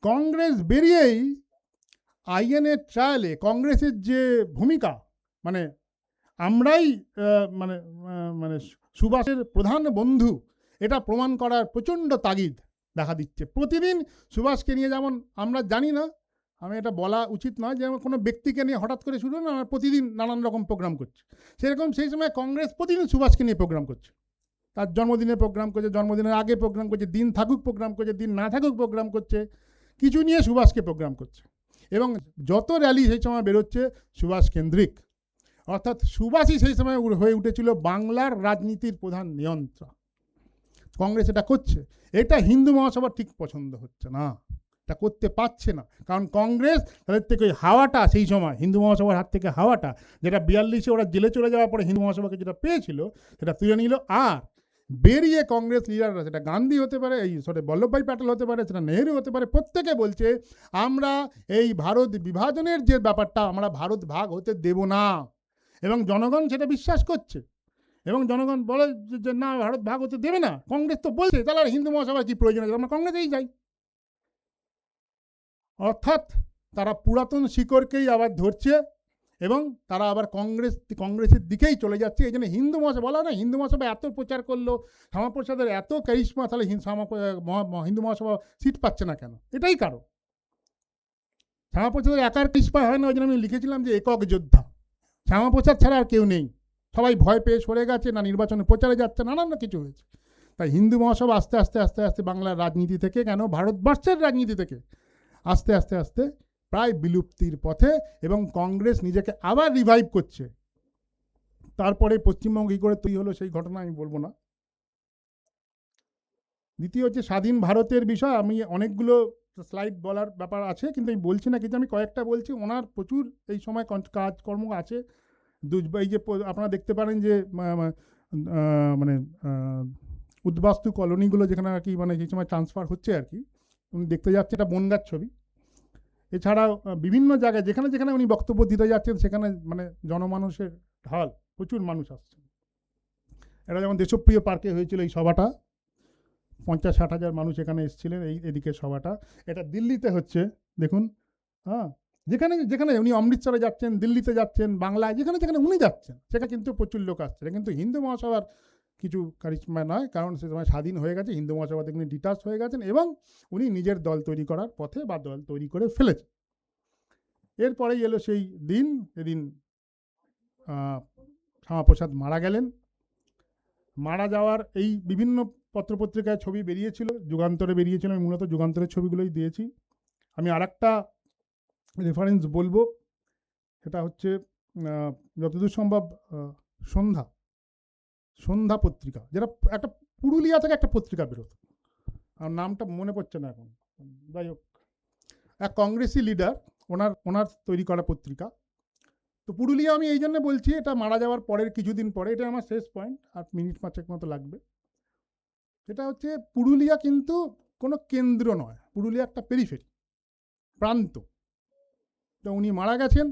কংগ্রেস বেরিয়েই আইএনএ ট্রায়ালে কংগ্রেসের যে ভূমিকা, মানে আমরাই মানে মানে সুভাষের প্রধান বন্ধু, এটা প্রমাণ করার প্রচণ্ড তাগিদ দেখা দিচ্ছে। প্রতিদিন সুভাষকে নিয়ে, যেমন আমরা জানি না, আমি এটা বলা উচিত নয়, যেমন কোনো ব্যক্তিকে নিয়ে হঠাৎ করে শুরু না, আমরা প্রতিদিন নানান রকম প্রোগ্রাম করছি, সেরকম সেই সময় কংগ্রেস প্রতিদিন সুভাষকে নিয়ে প্রোগ্রাম করছে। তার জন্মদিনে প্রোগ্রাম করছে, জন্মদিনের আগে প্রোগ্রাম করছে, দিন থাকুক প্রোগ্রাম করছে, দিন না থাকুক প্রোগ্রাম করছে, কিছু নিয়ে সুভাষকে প্রোগ্রাম করছে। এবং যত র্যালি সেই সময় বেরোচ্ছে সুভাষ কেন্দ্রিক, অর্থাৎ সুভাষই সেই সময় হয়ে উঠেছিল বাংলার রাজনীতির প্রধান নিয়ন্ত্রক। কংগ্রেস এটা করছে, এটা হিন্দু মহাসভার ঠিক পছন্দ হচ্ছে না, এটা করতে পারছে না। কারণ কংগ্রেস তাদের থেকে ওই হাওয়াটা, সেই সময় হিন্দু মহাসভার হাত থেকে হাওয়াটা, যেটা 42-এ ওরা জেলে চলে যাওয়ার পরে হিন্দু মহাসভাকে যেটা পেয়েছিল, সেটা তুলে নিল। আর বেরিয়ে কংগ্রেস লিডাররা, সেটা গান্ধী হতে পারে, এই বল্লভভাই প্যাটেল হতে পারে, সেটা নেহেরু হতে পারে, প্রত্যেকে বলছে আমরা এই ভারত বিভাজনের যে ব্যাপারটা, আমরা ভারত ভাগ হতে দেব না। এবং জনগণ সেটা বিশ্বাস করছে, এবং জনগণ বলে যে না, ভারত ভাগ হতে দেবে না। কংগ্রেস তো বলছে, তাহলে আর হিন্দু মহাসভার কি প্রয়োজন আছে, আমরা কংগ্রেসেই যাই। অর্থাৎ তারা পুরাতন শিকড়কেই আবার ধরছে এবং তারা আবার কংগ্রেসের দিকেই চলে যাচ্ছে। এই জন্য হিন্দু মহাসভা বলা না, হিন্দু মহাসভা এত প্রচার করলো, শ্যামাপ্রসাদের এত ক্যারিশমা, তাহলে হিন্দু মহাসভা সিট পাচ্ছে না কেন? এটাই কারণ। শ্যামাপ্রসাদের একার ক্যারিশমা হয় না, ওই জন্য আমি লিখেছিলাম যে একক যোদ্ধা, শ্যামাপ্রসাদ ছাড়া আর কেউ নেই। সবাই ভয় পেয়ে সরে গেছে, না নির্বাচনে প্রচারে যাচ্ছে, নানান কিছু হয়েছে। তাই হিন্দু মহাসভা আস্তে আস্তে আস্তে আস্তে বাংলার রাজনীতি থেকে, কেন ভারতবর্ষের রাজনীতি থেকে আস্তে আস্তে আস্তে প্রায় বিলুপ্তির পথে, এবং কংগ্রেস নিজেকে আবার রিভাইভ করছে। তারপরে পশ্চিমবঙ্গ কী করে তৈরি হলো সেই ঘটনা আমি বলবো না। দ্বিতীয় হচ্ছে স্বাধীন ভারতের বিষয়। আমি অনেকগুলো স্লাইড বলার ব্যাপার আছে, কিন্তু আমি বলছি না, কিন্তু আমি কয়েকটা বলছি। ওনার প্রচুর এই সময় কাজকর্ম আছে। এই যে আপনারা দেখতে পারেন যে মানে উদ্বাস্তু কলোনিগুলো যেখানে আর কি মানে সেই সময় ট্রান্সফার হচ্ছে আর কি, উনি দেখতে যাচ্ছে, এটা বনগাঁর ছবি। এছাড়াও বিভিন্ন জায়গায় যেখানে যেখানে উনি বক্তব্য দিতে যাচ্ছেন সেখানে মানে জনমানুষের ঢাল, প্রচুর মানুষ আসছে। এটা যেমন দেশপ্রিয় পার্কে হয়েছিল এই সভাটা, 50-60 হাজার মানুষ এখানে এসেছিলেন। এদিকে সভাটা, এটা দিল্লিতে হচ্ছে, দেখুন। হ্যাঁ, যেখানে যেখানে উনি অমৃতসরে যাচ্ছেন, দিল্লিতে যাচ্ছেন, বাংলায় যেখানে যেখানে উনি যাচ্ছেন সেখানে কিন্তু প্রচুর লোক আসছে। কিন্তু হিন্দু মহাসভার কিছু কারিশমা নয়, কারণ সে সময় স্বাধীন হয়ে গেছে, হিন্দু মহাসভা থেকে উনি ডিটাচ হয়ে গেছেন এবং উনি নিজের দল তৈরি করার পথে বা দল তৈরি করে ফেলেছেন। এরপরেই এলো সেই দিন, এদিন শ্যামাপ্রসাদ মারা গেলেন। মারা যাওয়ার এই বিভিন্ন পত্রপত্রিকায় ছবি বেরিয়েছিল, যুগান্তরে বেরিয়েছিল, আমি মূলত যুগান্তরের ছবিগুলোই দিয়েছি। আমি আর একটা রেফারেন্স বলবো, সেটা হচ্ছে যতদূর সম্ভব সন্ধ্যা পত্রিকা, যেটা একটা পুরুলিয়া থেকে একটা পত্রিকা বেরোতো, আর নামটা মনে পড়ছে না এখন। যাই হোক, এক কংগ্রেসি লিডার, ওনার তৈরি করা পত্রিকা। তো পুরুলিয়া আমি এই জন্য বলছি, এটা মারা যাওয়ার পরের কিছুদিন পরে, এটা আমার শেষ পয়েন্ট, আর মিনিট 5 মতো লাগবে। সেটা হচ্ছে পুরুলিয়া কিন্তু কোনো কেন্দ্র নয়, পুরুলিয়া একটা পেরিফেরি, প্রান্ত। তো উনি মারা গেছেন,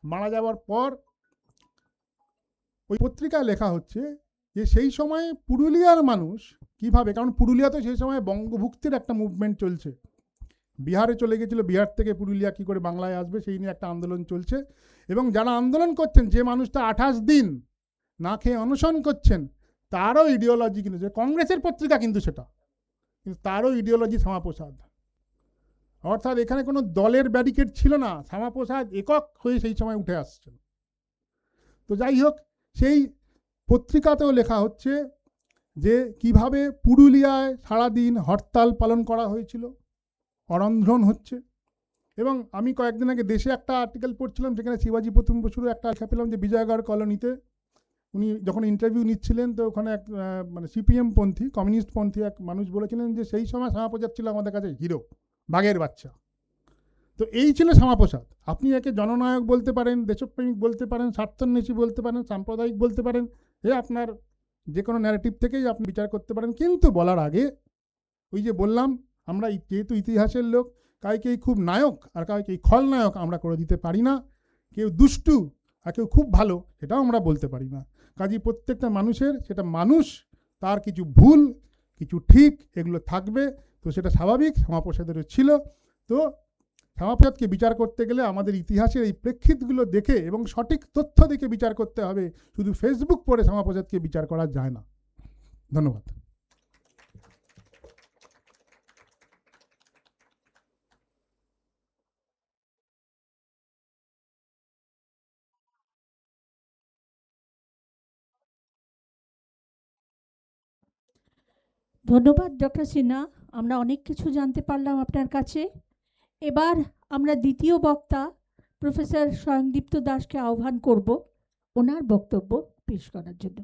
মারা যাওয়ার পর ওই পত্রিকায় লেখা হচ্ছে যে সেই সময় পুরুলিয়ার মানুষ কিভাবে, কারণ পুরুলিয়া তো সেই সময় বঙ্গভুক্তির একটা মুভমেন্ট চলছে, বিহারে চলে গেছিল, বিহার থেকে পুরুলিয়া কী করে বাংলায় আসবে সেই নিয়ে একটা আন্দোলন চলছে। এবং যারা আন্দোলন করছেন, যে মানুষটা 28 দিন না খেয়ে অনশন করছেন, তারও ইডিওলজি কিন্তু, যে কংগ্রেসের পত্রিকা কিন্তু সেটা, কিন্তু তারও ইডিওলজি শ্যামাপ্রসাদ। অর্থাৎ এখানে কোনো দলের ব্যারিকেড ছিল না, শ্যামাপ্রসাদ একক হয়ে সেই সময় উঠে আসছেন। তো যাই হোক, সেই পত্রিকাতেও লেখা হচ্ছে যে কিভাবে পুরুলিয়ায় সারাদিন হরতাল পালন করা হয়েছিল, অরন্ধ্রণ হচ্ছে, এবং আমি কয়েকদিন আগে দেশে একটা আর্টিকেল পড়ছিলাম, যেখানে শিবাজি প্রথম বসুরও একটা লেখা পেলাম যে বিজয়গড় কলোনিতে উনি যখন ইন্টারভিউ নিচ্ছিলেন, তো ওখানে এক মানে সিপিএম পন্থী, কমিউনিস্ট পন্থী এক মানুষ বলেছিলেন যে সেই সময় শ্যামাপ্রসাদ ছিল আমাদের কাছে হিরো, বাঘের বাচ্চা। তো এই ছিল শ্যামাপ্রসাদ। আপনি একে জননায়ক বলতে পারেন, দেশপ্রেমিক বলতে পারেন, স্বার্থান্বেষী বলতে পারেন, সাম্প্রদায়িক বলতে পারেন, আপনার যে কোনো ন্যারেটিভ থেকেই আপনি বিচার করতে পারেন। কিন্তু বলার আগে ওই যে বললাম, আমরা যেহেতু ইতিহাসের লোক, কাউকেই খুব নায়ক আর কাউকেই খলনায়ক আমরা করে দিতে পারি না। কেউ দুষ্টু আর কেউ খুব ভালো, সেটাও আমরা বলতে পারি না। কাজেই প্রত্যেকটা মানুষের, সেটা মানুষ, তার কিছু ভুল কিছু ঠিক এগুলো থাকবে। তো সেটা স্বাভাবিক, শ্যামাপ্রসাদেরও ছিল। তো শ্যামাপ্রসাদকে বিচার করতে গেলে আমাদের ইতিহাসের এই প্রেক্ষিতগুলো দেখে এবং সঠিক তথ্য দেখে বিচার করতে হবে। শুধু ফেসবুক পড়ে শ্যামাপ্রসাদকে বিচার করা যায় না। ধন্যবাদ। ধন্যবাদ ডক্টর সিনহা। আমরা অনেক কিছু জানতে পারলাম আপনার কাছে। এবার আমরা দ্বিতীয় বক্তা প্রফেসর স্বয়ংদীপ্ত দাসকে আহ্বান করব ওনার বক্তব্য পেশ করার জন্য।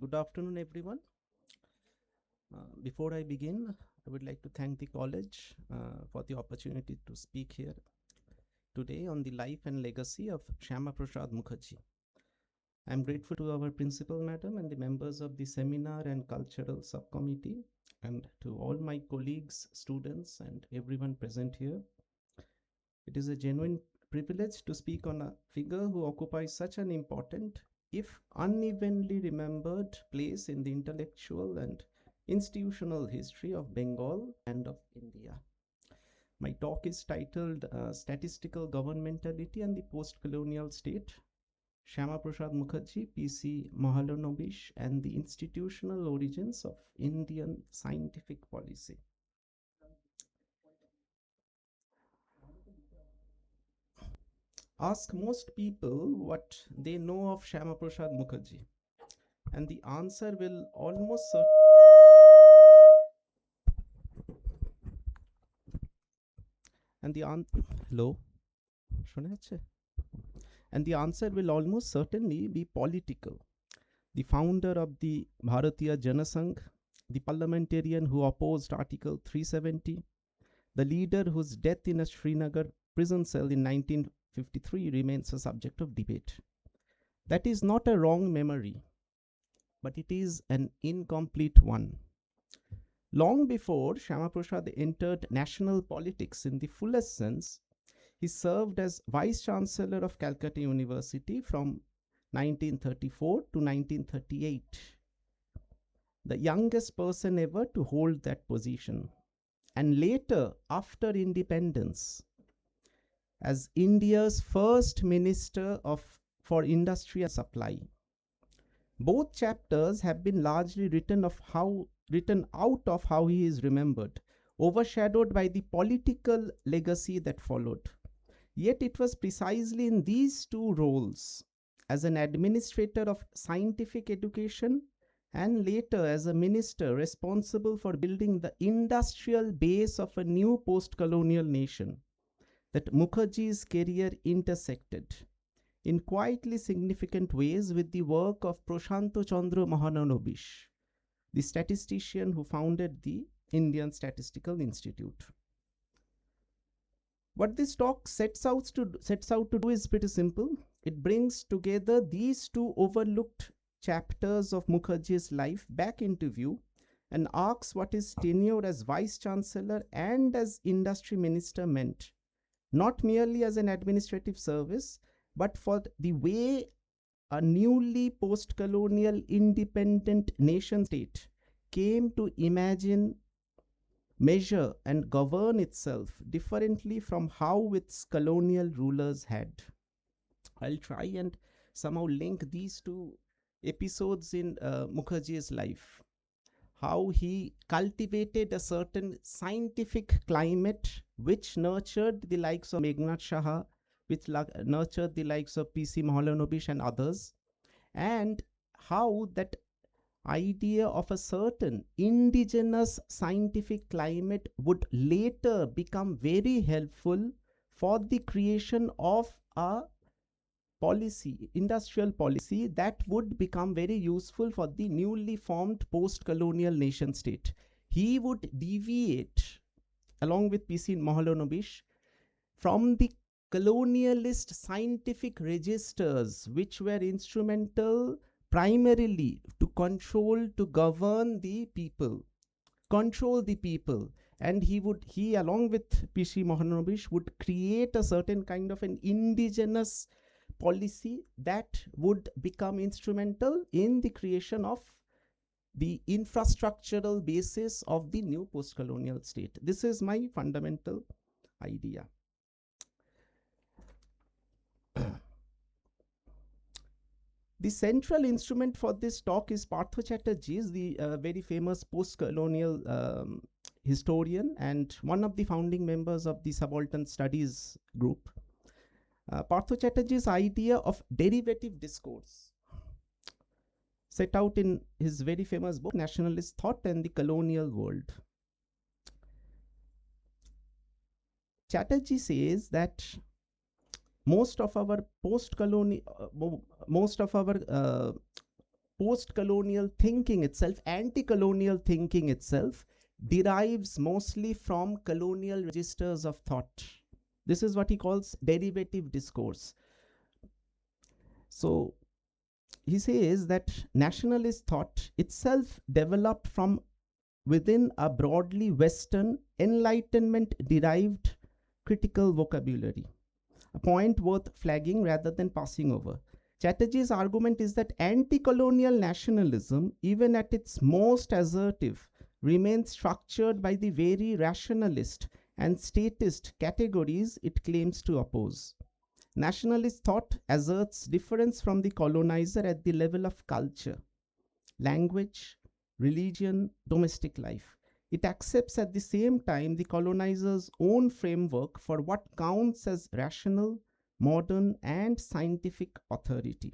Good afternoon, everyone. Before I begin, I would like to thank the college for the opportunity to speak here today on the life and legacy of Shyama Prasad Mukherjee. I am grateful to our principal madam and the members of the seminar and cultural subcommittee, and to all my colleagues, students, and everyone present here. It is a genuine privilege to speak on a figure who occupies such an important, if unevenly remembered, place in the intellectual and institutional history of Bengal and of India. My talk is titled Statistical Governmentality and the Post-Colonial State, Shyama Prasad Mukherjee, P.C. Mahalanobis, and the Institutional Origins of Indian Scientific Policy. Ask most people what they know of Shyama Prasad Mukherjee, and the answer will almost certainly be political. The founder of the Bharatiya Janasangh, the parliamentarian who opposed Article 370, the leader whose death in a Srinagar prison cell in 1953 remains a subject of debate. That is not a wrong memory, but it is an incomplete one. Long before Shyama Prasad entered national politics in the fullest sense, he served as Vice Chancellor of Calcutta University from 1934 to 1938, the youngest person ever to hold that position, and later, after independence, as India's first Minister for Industry and Supply. Both chapters have been largely written out of how he is remembered, overshadowed by the political legacy that followed. Yet it was precisely in these two roles, as an administrator of scientific education and later as a minister responsible for building the industrial base of a new post-colonial nation, that Mukherjee's career intersected. in quietly significant ways with the work of Prashanto Chandra Mahananobish, the statistician who founded the Indian Statistical Institute. What this talk sets out to do is pretty simple. It brings together these two overlooked chapters of Mukherjee's life back into view and asks what his tenure as Vice Chancellor and as Industry Minister meant, not merely as an administrative service, but for the way a newly post-colonial independent nation state came to imagine, measure, and govern itself differently from how its colonial rulers had. I'll try and somehow link these two episodes in Mukherjee's life. How he cultivated a certain scientific climate which nurtured the likes of Meghnad Shah, which nurtured the likes of P.C. Mahalanobis and others, and how that idea of a certain indigenous scientific climate would later become very helpful for the creation of a policy, industrial policy, that would become very useful for the newly formed post-colonial nation state. He would deviate, along with P.C. Mahalanobis, from the colonialist scientific registers which were instrumental primarily to control, to govern the people, and he along with P.C. Mahalanobis would create a certain kind of an indigenous policy that would become instrumental in the creation of the infrastructural basis of the new post-colonial state. This is my fundamental idea. The central instrument for this talk is Partho Chatterjee, the very famous post-colonial historian and one of the founding members of the Subaltern Studies group. Partho Chatterjee's idea of derivative discourse, set out in his very famous book, Nationalist Thought and the Colonial World. Chatterjee says that most of our post-colonial thinking itself, anti-colonial thinking itself, derives mostly from colonial registers of thought. This is what he calls derivative discourse. So he says that nationalist thought itself developed from within a broadly Western Enlightenment-derived critical vocabulary, a point worth flagging rather than passing over. Chatterjee's argument is that anti-colonial nationalism, even at its most assertive, remains structured by the very rationalist and statist categories it claims to oppose. Nationalist thought asserts difference from the colonizer at the level of culture, language, religion, domestic life. It accepts at the same time the colonizer's own framework for what counts as rational, modern, and scientific authority.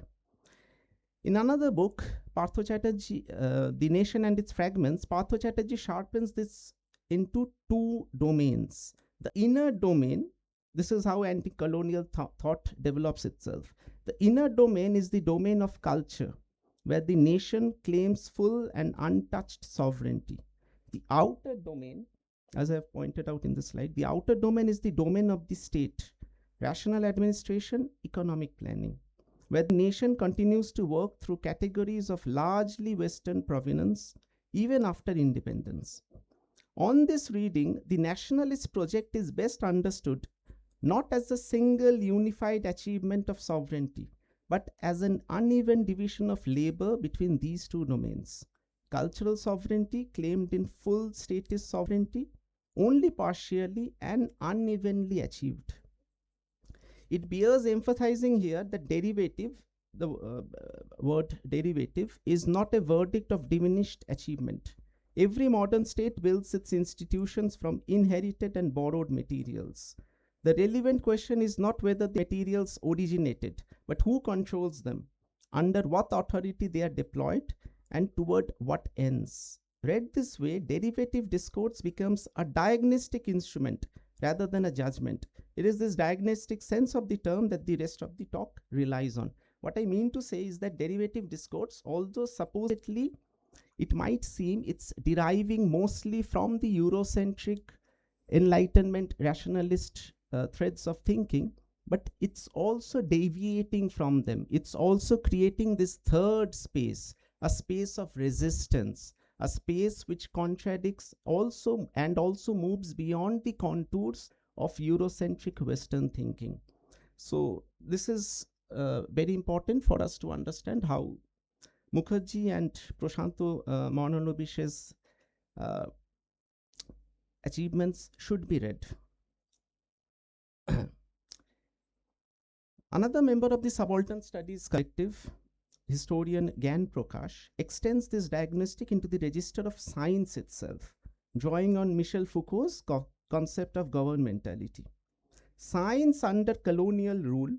In another book, Partho Chatterjee, The Nation and Its Fragments, Partho Chatterjee sharpens this into two domains. The inner domain, this is how anti-colonial thought develops itself. The inner domain is the domain of culture, where the nation claims full and untouched sovereignty. The outer domain, as I have pointed out in the slide, the outer domain is the domain of the state, rational administration, economic planning, where the nation continues to work through categories of largely Western provenance even after independence. On this reading, the nationalist project is best understood not as a single unified achievement of sovereignty, but as an uneven division of labor between these two domains. Cultural sovereignty claimed in full statist sovereignty, only partially and unevenly achieved. It bears emphasizing here that derivative, the word derivative, is not a verdict of diminished achievement. Every modern state builds its institutions from inherited and borrowed materials. The relevant question is not whether the materials originated, but who controls them, under what authority they are deployed, and toward what ends. Read this way, derivative discourse becomes a diagnostic instrument rather than a judgment. It is this diagnostic sense of the term that the rest of the talk relies on. What I mean to say is that derivative discourse, although supposedly it might seem it's deriving mostly from the Eurocentric Enlightenment rationalist threads of thinking, but it's also deviating from them. It's also creating this third space, a space of resistance, a space which contradicts also and also moves beyond the contours of Eurocentric Western thinking. So this is very important for us to understand how Mukherjee and Prashanto Mahalanobis's achievements should be read. Another member of the Subaltern Studies Collective, historian Gyan Prakash, extends this diagnostic into the register of science itself, drawing on Michel Foucault's concept of governmentality. Science under colonial rule,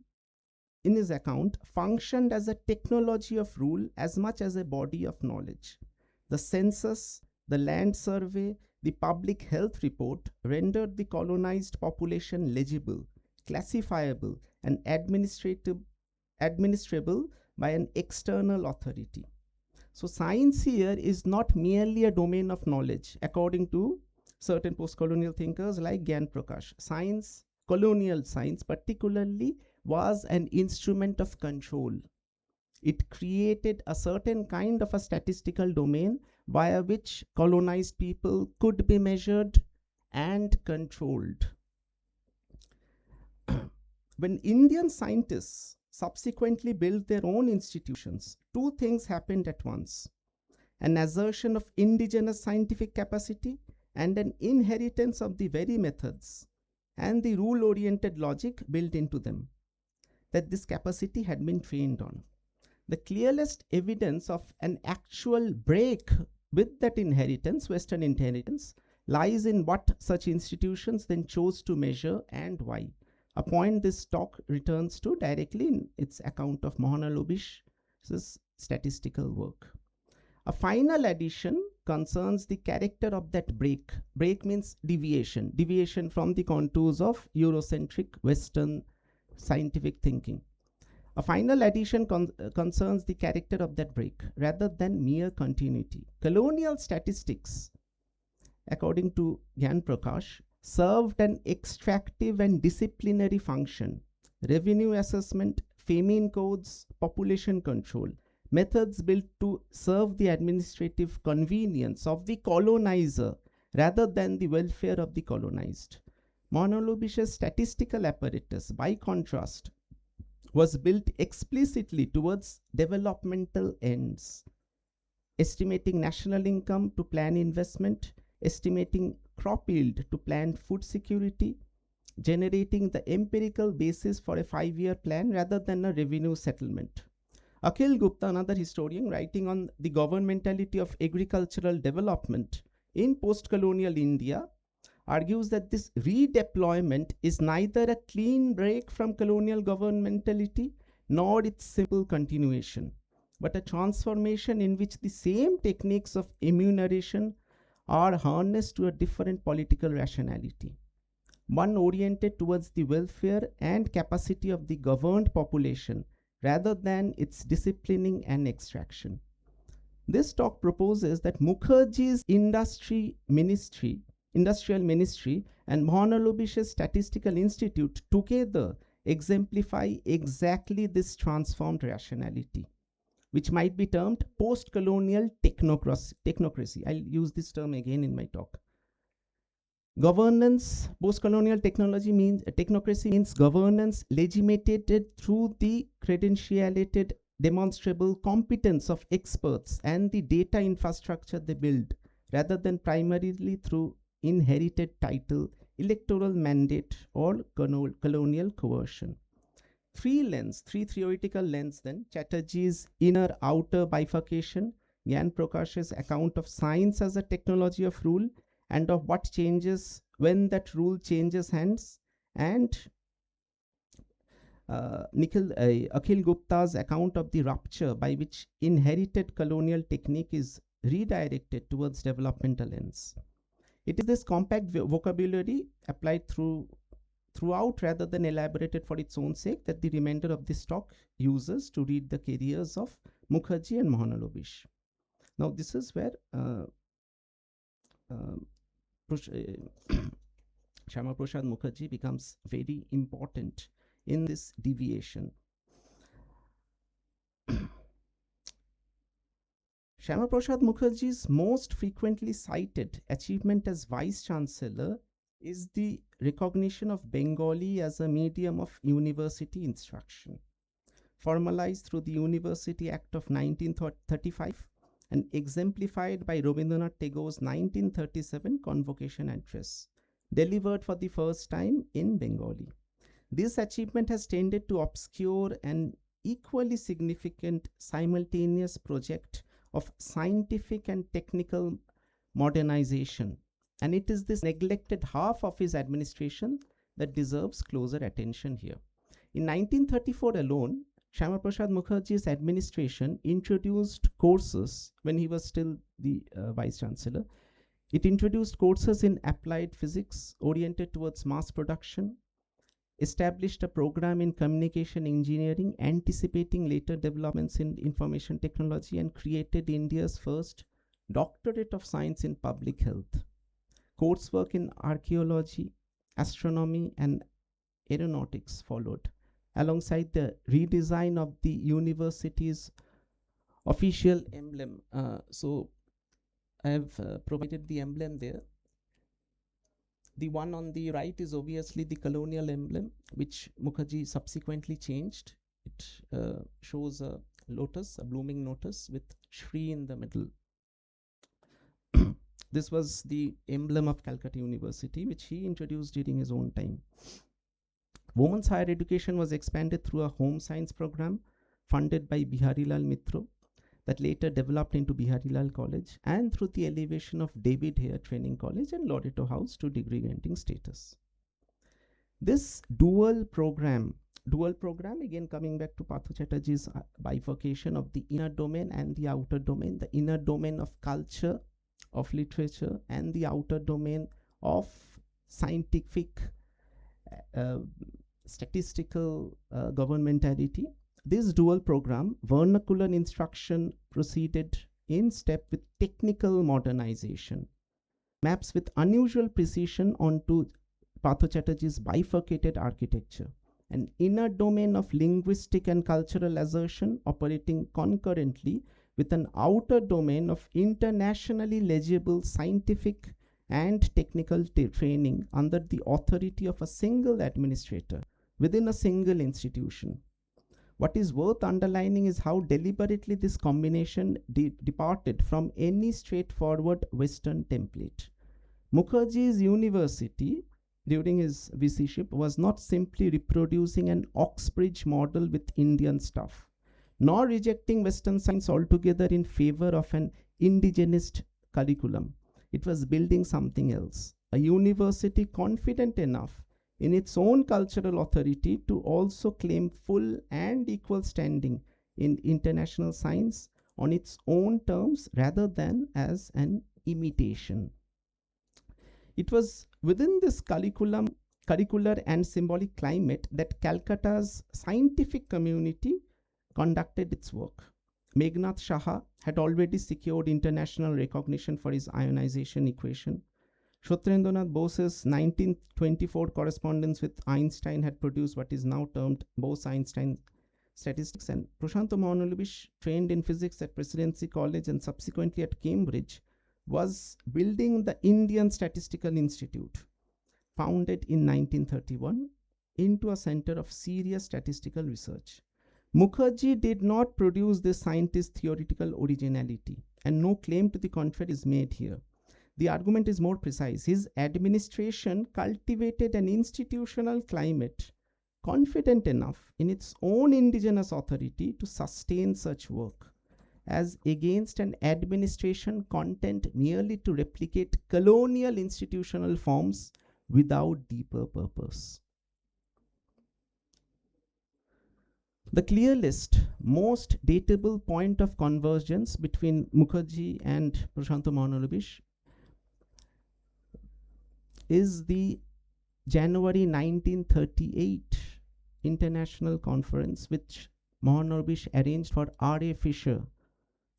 in his account, functioned as a technology of rule as much as a body of knowledge. The census, the land survey, the public health report rendered the colonized population legible, classifiable, and administrable by an external authority. So science here is not merely a domain of knowledge, according to certain post-colonial thinkers like Gyan Prakash. Science, colonial science particularly, was an instrument of control. It created a certain kind of a statistical domain via which colonized people could be measured and controlled. When Indian scientists subsequently built their own institutions, two things happened at once: an assertion of indigenous scientific capacity and an inheritance of the very methods and the rule-oriented logic built into them that this capacity had been trained on. The clearest evidence of an actual break with that inheritance, Western inheritance, lies in what such institutions then chose to measure and why. A point this talk returns to directly in its account of Mahalanobish's statistical work. A final addition concerns the character of that break. Break means deviation, deviation from the contours of Eurocentric Western scientific thinking. A final addition concerns the character of that break rather than mere continuity. Colonial statistics, according to Gyan Prakash, served an extractive and disciplinary function. Revenue assessment, famine codes, population control, methods built to serve the administrative convenience of the colonizer rather than the welfare of the colonized. Mahalanobish's statistical apparatus, by contrast, was built explicitly towards developmental ends, estimating national income to plan investment, estimating crop yield to plan food security, generating the empirical basis for a 5-year plan rather than a revenue settlement. Akhil Gupta, another historian writing on the governmentality of agricultural development in post-colonial India, argues that this redeployment is neither a clean break from colonial governmentality nor its simple continuation, but a transformation in which the same techniques of enumeration are harnessed to a different political rationality, one oriented towards the welfare and capacity of the governed population rather than its disciplining and extraction. This talk proposes that Mukherjee's industrial ministry and Mahalanobish's Statistical Institute together exemplify exactly this transformed rationality, which might be termed post-colonial technocracy. I'll use this term again in my talk. Governance, post-colonial technocracy means governance legitimated through the credentialated, demonstrable competence of experts and the data infrastructure they build, rather than primarily through inherited title, electoral mandate, or colonial coercion. Three theoretical lens then: Chatterjee's inner-outer bifurcation, Gyan Prakash's account of science as a technology of rule and of what changes when that rule changes hands, and Akhil Gupta's account of the rupture by which inherited colonial technique is redirected towards developmental ends. It is this compact vocabulary applied through throughout rather than elaborated for its own sake, that the remainder of this talk uses to read the careers of Mukherjee and Mahalanobis. Now, this is where Shyama Prasad Mukherjee becomes very important in this deviation. Shyama Prasad Mukherjee's most frequently cited achievement as Vice Chancellor is the recognition of Bengali as a medium of university instruction, formalized through the University Act of 1935 and exemplified by Rabindranath Tagore's 1937 Convocation Address, delivered for the first time in Bengali. This achievement has tended to obscure an equally significant simultaneous project of scientific and technical modernization, and it is this neglected half of his administration that deserves closer attention here. In 1934 alone, Shyama Prasad Mukherjee's administration introduced courses, when he was still the Vice Chancellor, it introduced courses in applied physics oriented towards mass production, established a program in communication engineering anticipating later developments in information technology, and created India's first doctorate of science in public health. Coursework in archaeology, astronomy, and aeronautics followed, alongside the redesign of the university's official emblem. So I have provided the emblem there. The one on the right is obviously the colonial emblem, which Mukherjee subsequently changed. It shows a lotus, a blooming lotus with Shri in the middle. This was the emblem of Calcutta University, which he introduced during his own time. Women's higher education was expanded through a home science program funded by Biharilal Mitra that later developed into Biharilal College, and through the elevation of David Hare Training College and Loreto House to degree granting status. This dual program, again coming back to Partha Chatterjee's bifurcation of the inner domain and the outer domain, the inner domain of culture, of literature, and the outer domain of scientific, statistical governmentality. This dual program, vernacular instruction, proceeded in step with technical modernization, maps with unusual precision onto Partha Chatterjee's bifurcated architecture, an inner domain of linguistic and cultural assertion operating concurrently with an outer domain of internationally legible scientific and technical training under the authority of a single administrator within a single institution. What is worth underlining is how deliberately this combination departed from any straightforward Western template. Mukherjee's university, during his VC-ship, was not simply reproducing an Oxbridge model with Indian stuff, nor rejecting Western science altogether in favor of an indigenist curriculum. It was building something else, a university confident enough in its own cultural authority to also claim full and equal standing in international science on its own terms rather than as an imitation. It was within this curricular and symbolic climate that Calcutta's scientific community conducted its work. Meghnad Saha had already secured international recognition for his ionization equation. Satyendra Bose's 1924 correspondence with Einstein had produced what is now termed Bose-Einstein statistics, and Prashanta Mahalanobis, trained in physics at Presidency College and subsequently at Cambridge, was building the Indian Statistical Institute, founded in 1931, into a center of serious statistical research. Mukherjee did not produce this scientist's theoretical originality, and no claim to the contrary is made here. The argument is more precise. His administration cultivated an institutional climate confident enough in its own indigenous authority to sustain such work, as against an administration content merely to replicate colonial institutional forms without deeper purpose. The clearest, most datable point of convergence between Mukherjee and Prashanta Mahalanobis is the January 1938 international conference which Mahanabish arranged for R.A. Fisher,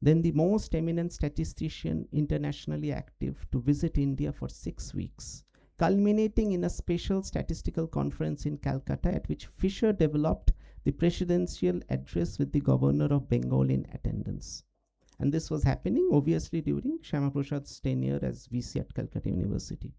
then the most eminent statistician internationally active, to visit India for 6 weeks, culminating in a special statistical conference in Calcutta at which Fisher developed the presidential address with the governor of Bengal in attendance. And this was happening obviously during Shyama Prasad's tenure as VC at Calcutta University.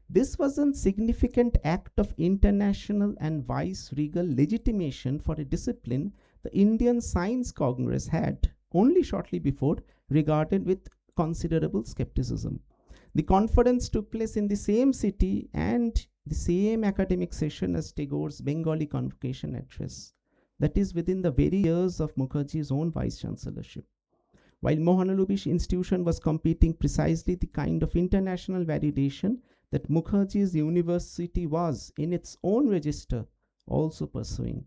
This was a significant act of international and vice-regal legitimation for a discipline the Indian Science Congress had only shortly before regarded with considerable skepticism. The conference took place in the same city and the same academic session as Tagore's Bengali Convocation Address, that is within the very years of Mukherjee's own vice-chancellorship. While Mahanabish institution was competing precisely the kind of international validation that Mukherjee's university was in its own register also pursuing.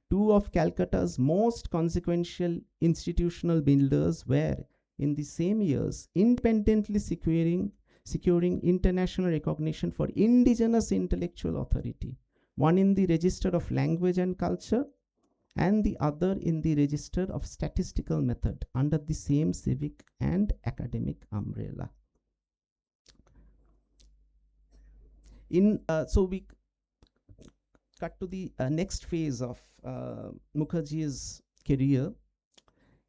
Two of Calcutta's most consequential institutional builders were in the same years independently securing international recognition for indigenous intellectual authority, one in the register of language and culture and the other in the register of statistical method under the same civic and academic umbrella. So we cut to the next phase of Mukherjee's career.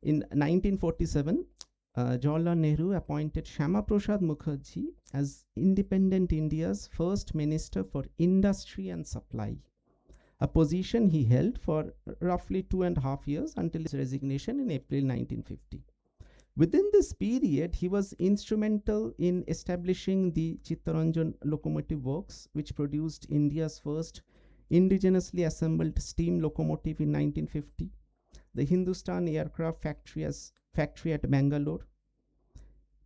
In 1947, Jawaharlal Nehru appointed Shyama Prasad Mukherjee as independent India's first minister for industry and supply, a position he held for roughly 2.5 years until his resignation in April 1950. Within this period, he was instrumental in establishing the Chittaranjan Locomotive Works, which produced India's first indigenously assembled steam locomotive in 1950, the Hindustan Aircraft Factory at Bangalore,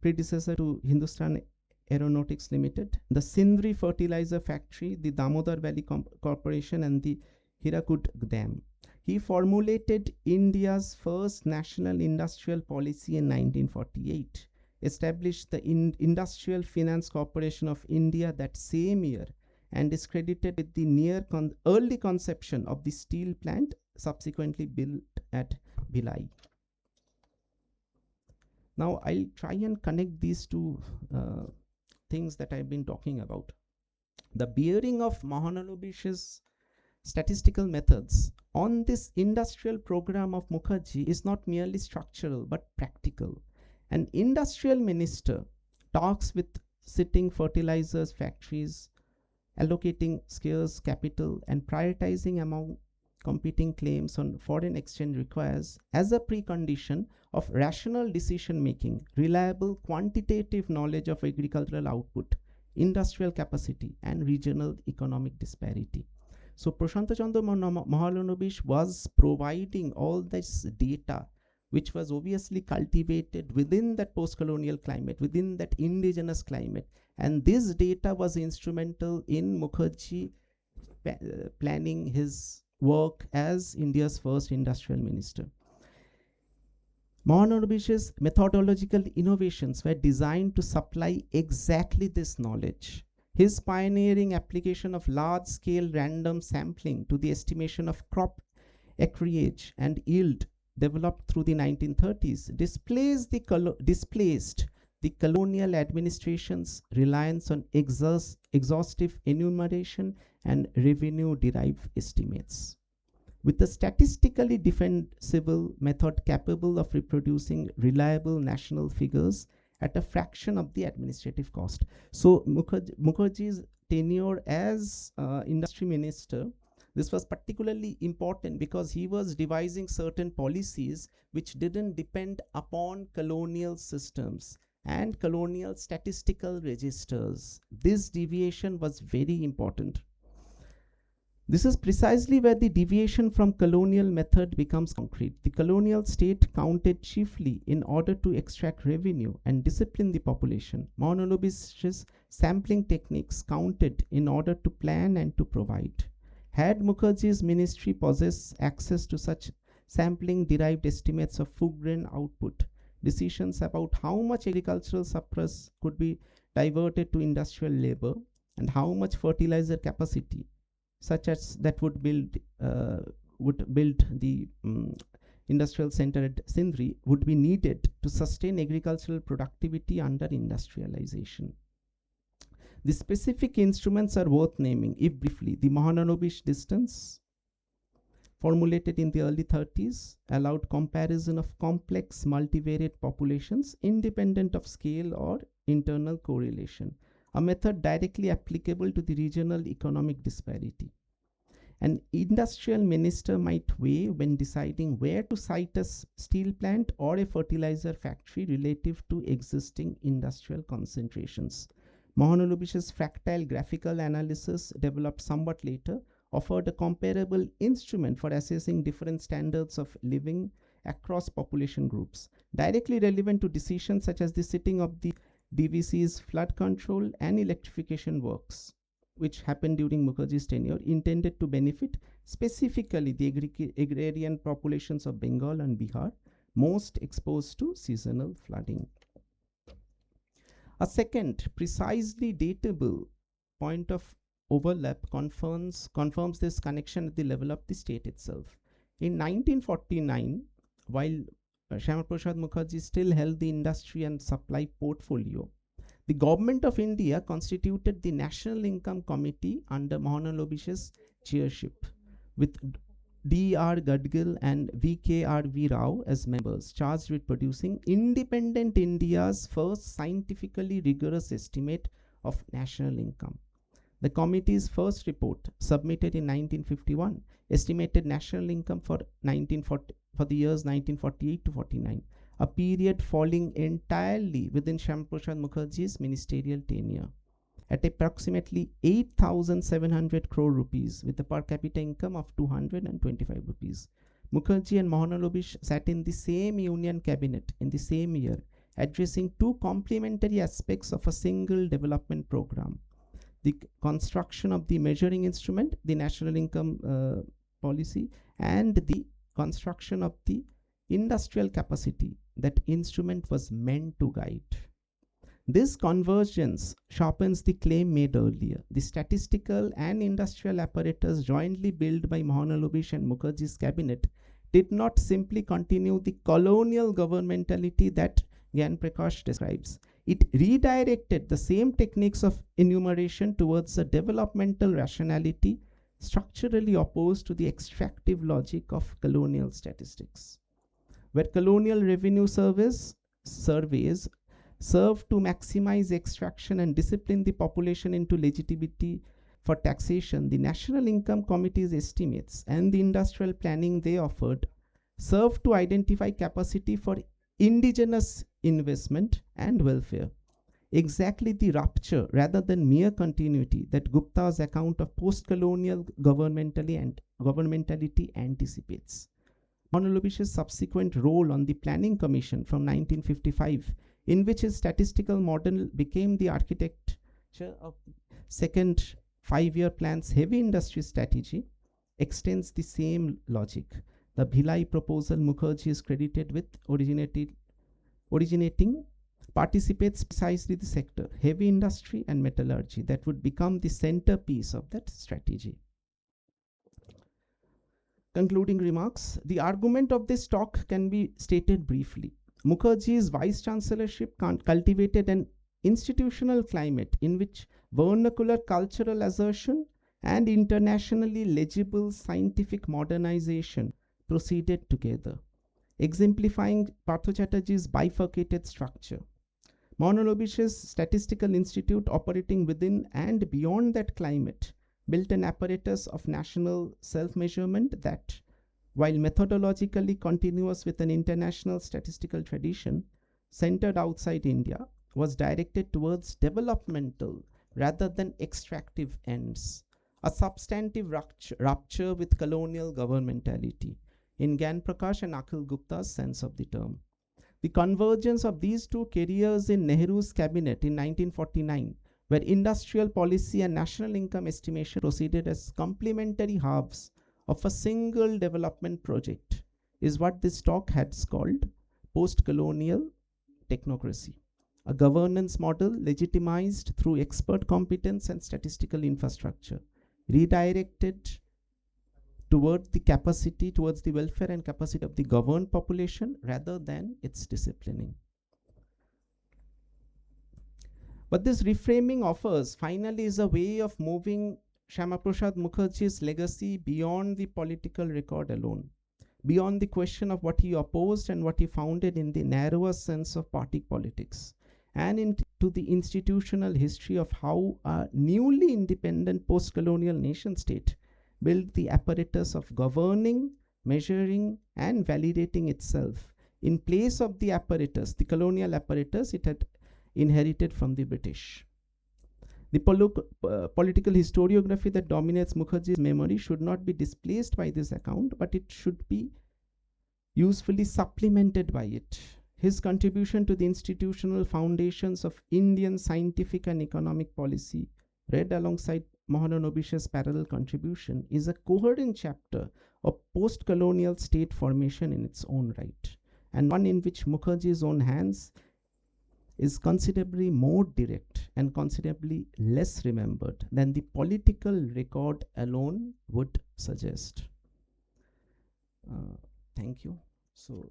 predecessor to Hindustan Aeronautics Limited, the Sindri Fertilizer Factory, the Damodar Valley Corporation, and the Hirakud Dam. He formulated India's first national industrial policy in 1948, established the Industrial Finance Corporation of India that same year, and is credited with the early conception of the steel plant subsequently built at Bhilai. Now I'll try and connect these two things that I've been talking about. The bearing of Mahanabish's statistical methods on this industrial program of Mukherjee is not merely structural but practical. An industrial minister talks with sitting fertilizers factories, allocating scarce capital and prioritizing among competing claims on foreign exchange requires, as a precondition of rational decision making, reliable quantitative knowledge of agricultural output, industrial capacity, and regional economic disparity. So Prashanta Chandra Mahalanobish was providing all this data, which was obviously cultivated within that post-colonial climate, within that indigenous climate. And this data was instrumental in Mukherjee planning his work as India's first industrial minister. Mahanabish's methodological innovations were designed to supply exactly this knowledge. His pioneering application of large-scale random sampling to the estimation of crop acreage and yield developed through the 1930s displaced the colonial administration's reliance on exhaustive enumeration and revenue-derived estimates. With a statistically defensible method capable of reproducing reliable national figures at a fraction of the administrative cost. So Mukherjee's tenure as industry minister, this was particularly important because he was devising certain policies which didn't depend upon colonial systems and colonial statistical registers. This deviation was very important. This is precisely where the deviation from colonial method becomes concrete. The colonial state counted chiefly in order to extract revenue and discipline the population. Mahanabish's sampling techniques counted in order to plan and to provide. Had Mukherjee's ministry possessed access to such sampling-derived estimates of food grain output, decisions about how much agricultural surplus could be diverted to industrial labor, and how much fertilizer capacity, such as that would build the industrial center at Sindri, would be needed to sustain agricultural productivity under industrialization. The specific instruments are worth naming, if briefly. The Mahalanobis distance, formulated in the early 30s, allowed comparison of complex multivariate populations independent of scale or internal correlation, a method directly applicable to the regional economic disparity. An industrial minister might weigh when deciding where to site a steel plant or a fertilizer factory relative to existing industrial concentrations. Mahalanobis's fractal graphical analysis, developed somewhat later, offered a comparable instrument for assessing different standards of living across population groups, directly relevant to decisions such as the sitting of the DVC's flood control and electrification works, which happened during Mukherjee's tenure, intended to benefit specifically the agrarian populations of Bengal and Bihar, most exposed to seasonal flooding. A second, precisely datable point of overlap confirms this connection at the level of the state itself. In 1949, while Shyama Prasad Mukherjee still held the industry and supply portfolio, the government of India constituted the National Income Committee under Mahalanobis's chairship, with D.R. Gadgil and V.K.R.V. Rao as members, charged with producing independent India's first scientifically rigorous estimate of national income. The committee's first report, submitted in 1951, estimated national income for the years 1948 to 49, a period falling entirely within Shyama Prasad Mukherjee's ministerial tenure, at approximately 8,700 crore rupees, with a per capita income of 225 rupees. Mukherjee and Mahalanobis sat in the same union cabinet in the same year, addressing two complementary aspects of a single development program: the construction of the measuring instrument, the national income policy, and the construction of the industrial capacity that instrument was meant to guide. This convergence sharpens the claim made earlier. The statistical and industrial apparatus jointly built by Mahalanobis and Mukherjee's cabinet did not simply continue the colonial governmentality that Gyan Prakash describes. It redirected the same techniques of enumeration towards a developmental rationality structurally opposed to the extractive logic of colonial statistics. Where colonial revenue surveys served to maximize extraction and discipline the population into legitimacy for taxation, the National Income Committee's estimates and the industrial planning they offered served to identify capacity for indigenous investment and welfare. Exactly the rupture rather than mere continuity that Gupta's account of post-colonial governmentality anticipates. Mahalanobis's subsequent role on the Planning Commission from 1955, in which his statistical model became the architecture of second 5-year plan's heavy industry strategy, extends the same logic. The Bhilai proposal Mukherjee is credited with originating participates precisely the sector, heavy industry and metallurgy, that would become the centerpiece of that strategy. Concluding remarks, the argument of this talk can be stated briefly. Mukherjee's vice chancellorship cultivated an institutional climate in which vernacular cultural assertion and internationally legible scientific modernization proceeded together, exemplifying Partho Chatterjee's bifurcated structure. Mahalanobis's Statistical Institute, operating within and beyond that climate, built an apparatus of national self-measurement that, while methodologically continuous with an international statistical tradition, centered outside India, was directed towards developmental rather than extractive ends, a substantive rupture with colonial governmentality, in Gyan Prakash and Akhil Gupta's sense of the term. The convergence of these two careers in Nehru's cabinet in 1949, where industrial policy and national income estimation proceeded as complementary halves of a single development project, is what this talk has called post-colonial technocracy. a governance model legitimized through expert competence and statistical infrastructure, redirected towards the welfare and capacity of the governed population rather than its disciplining. But this reframing offers finally is a way of moving Shyama Prasad Mukherjee's legacy beyond the political record alone, beyond the question of what he opposed and what he founded in the narrower sense of party politics, and into the institutional history of how a newly independent post-colonial nation state built the apparatus of governing, measuring, and validating itself in place of the apparatus, the colonial apparatus it had inherited from the British. The political historiography that dominates Mukherjee's memory should not be displaced by this account, but it should be usefully supplemented by it. His contribution to the institutional foundations of Indian scientific and economic policy, read alongside Mahalanobis's parallel contribution, is a coherent chapter of post-colonial state formation in its own right, and one in which Mukherjee's own hands is considerably more direct and considerably less remembered than the political record alone would suggest. Thank you. So,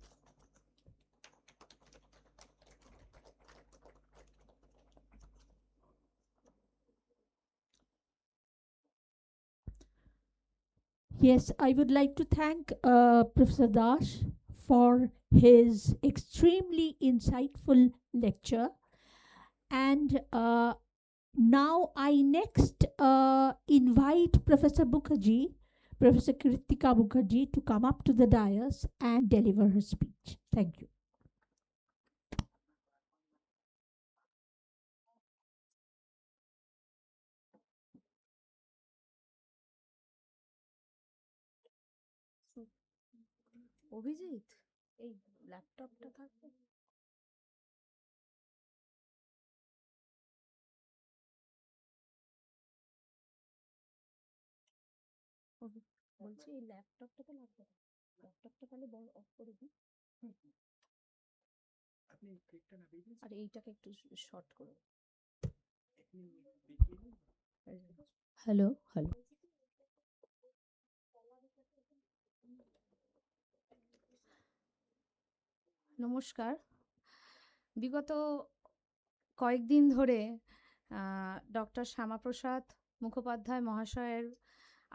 Yes, I would like to thank Professor Das for his extremely insightful lecture. And now I next invite Professor Mukherjee, Professor Kritika Mukherjee, to come up to the dais and deliver her speech. Thank you. Abhijit, এই ল্যাপটপটা থাকবে? বলছি এই ল্যাপটপটা তো লাগবে না, ল্যাপটপটা তাহলে বড় অফ করে দিই। আর এইটাকে একটু শর্ট করুন। হ্যালো হ্যালো, নমস্কার। বিগত কয়েকদিন ধরে ডক্টর শ্যামাপ্রসাদ মুখোপাধ্যায় মহাশয়ের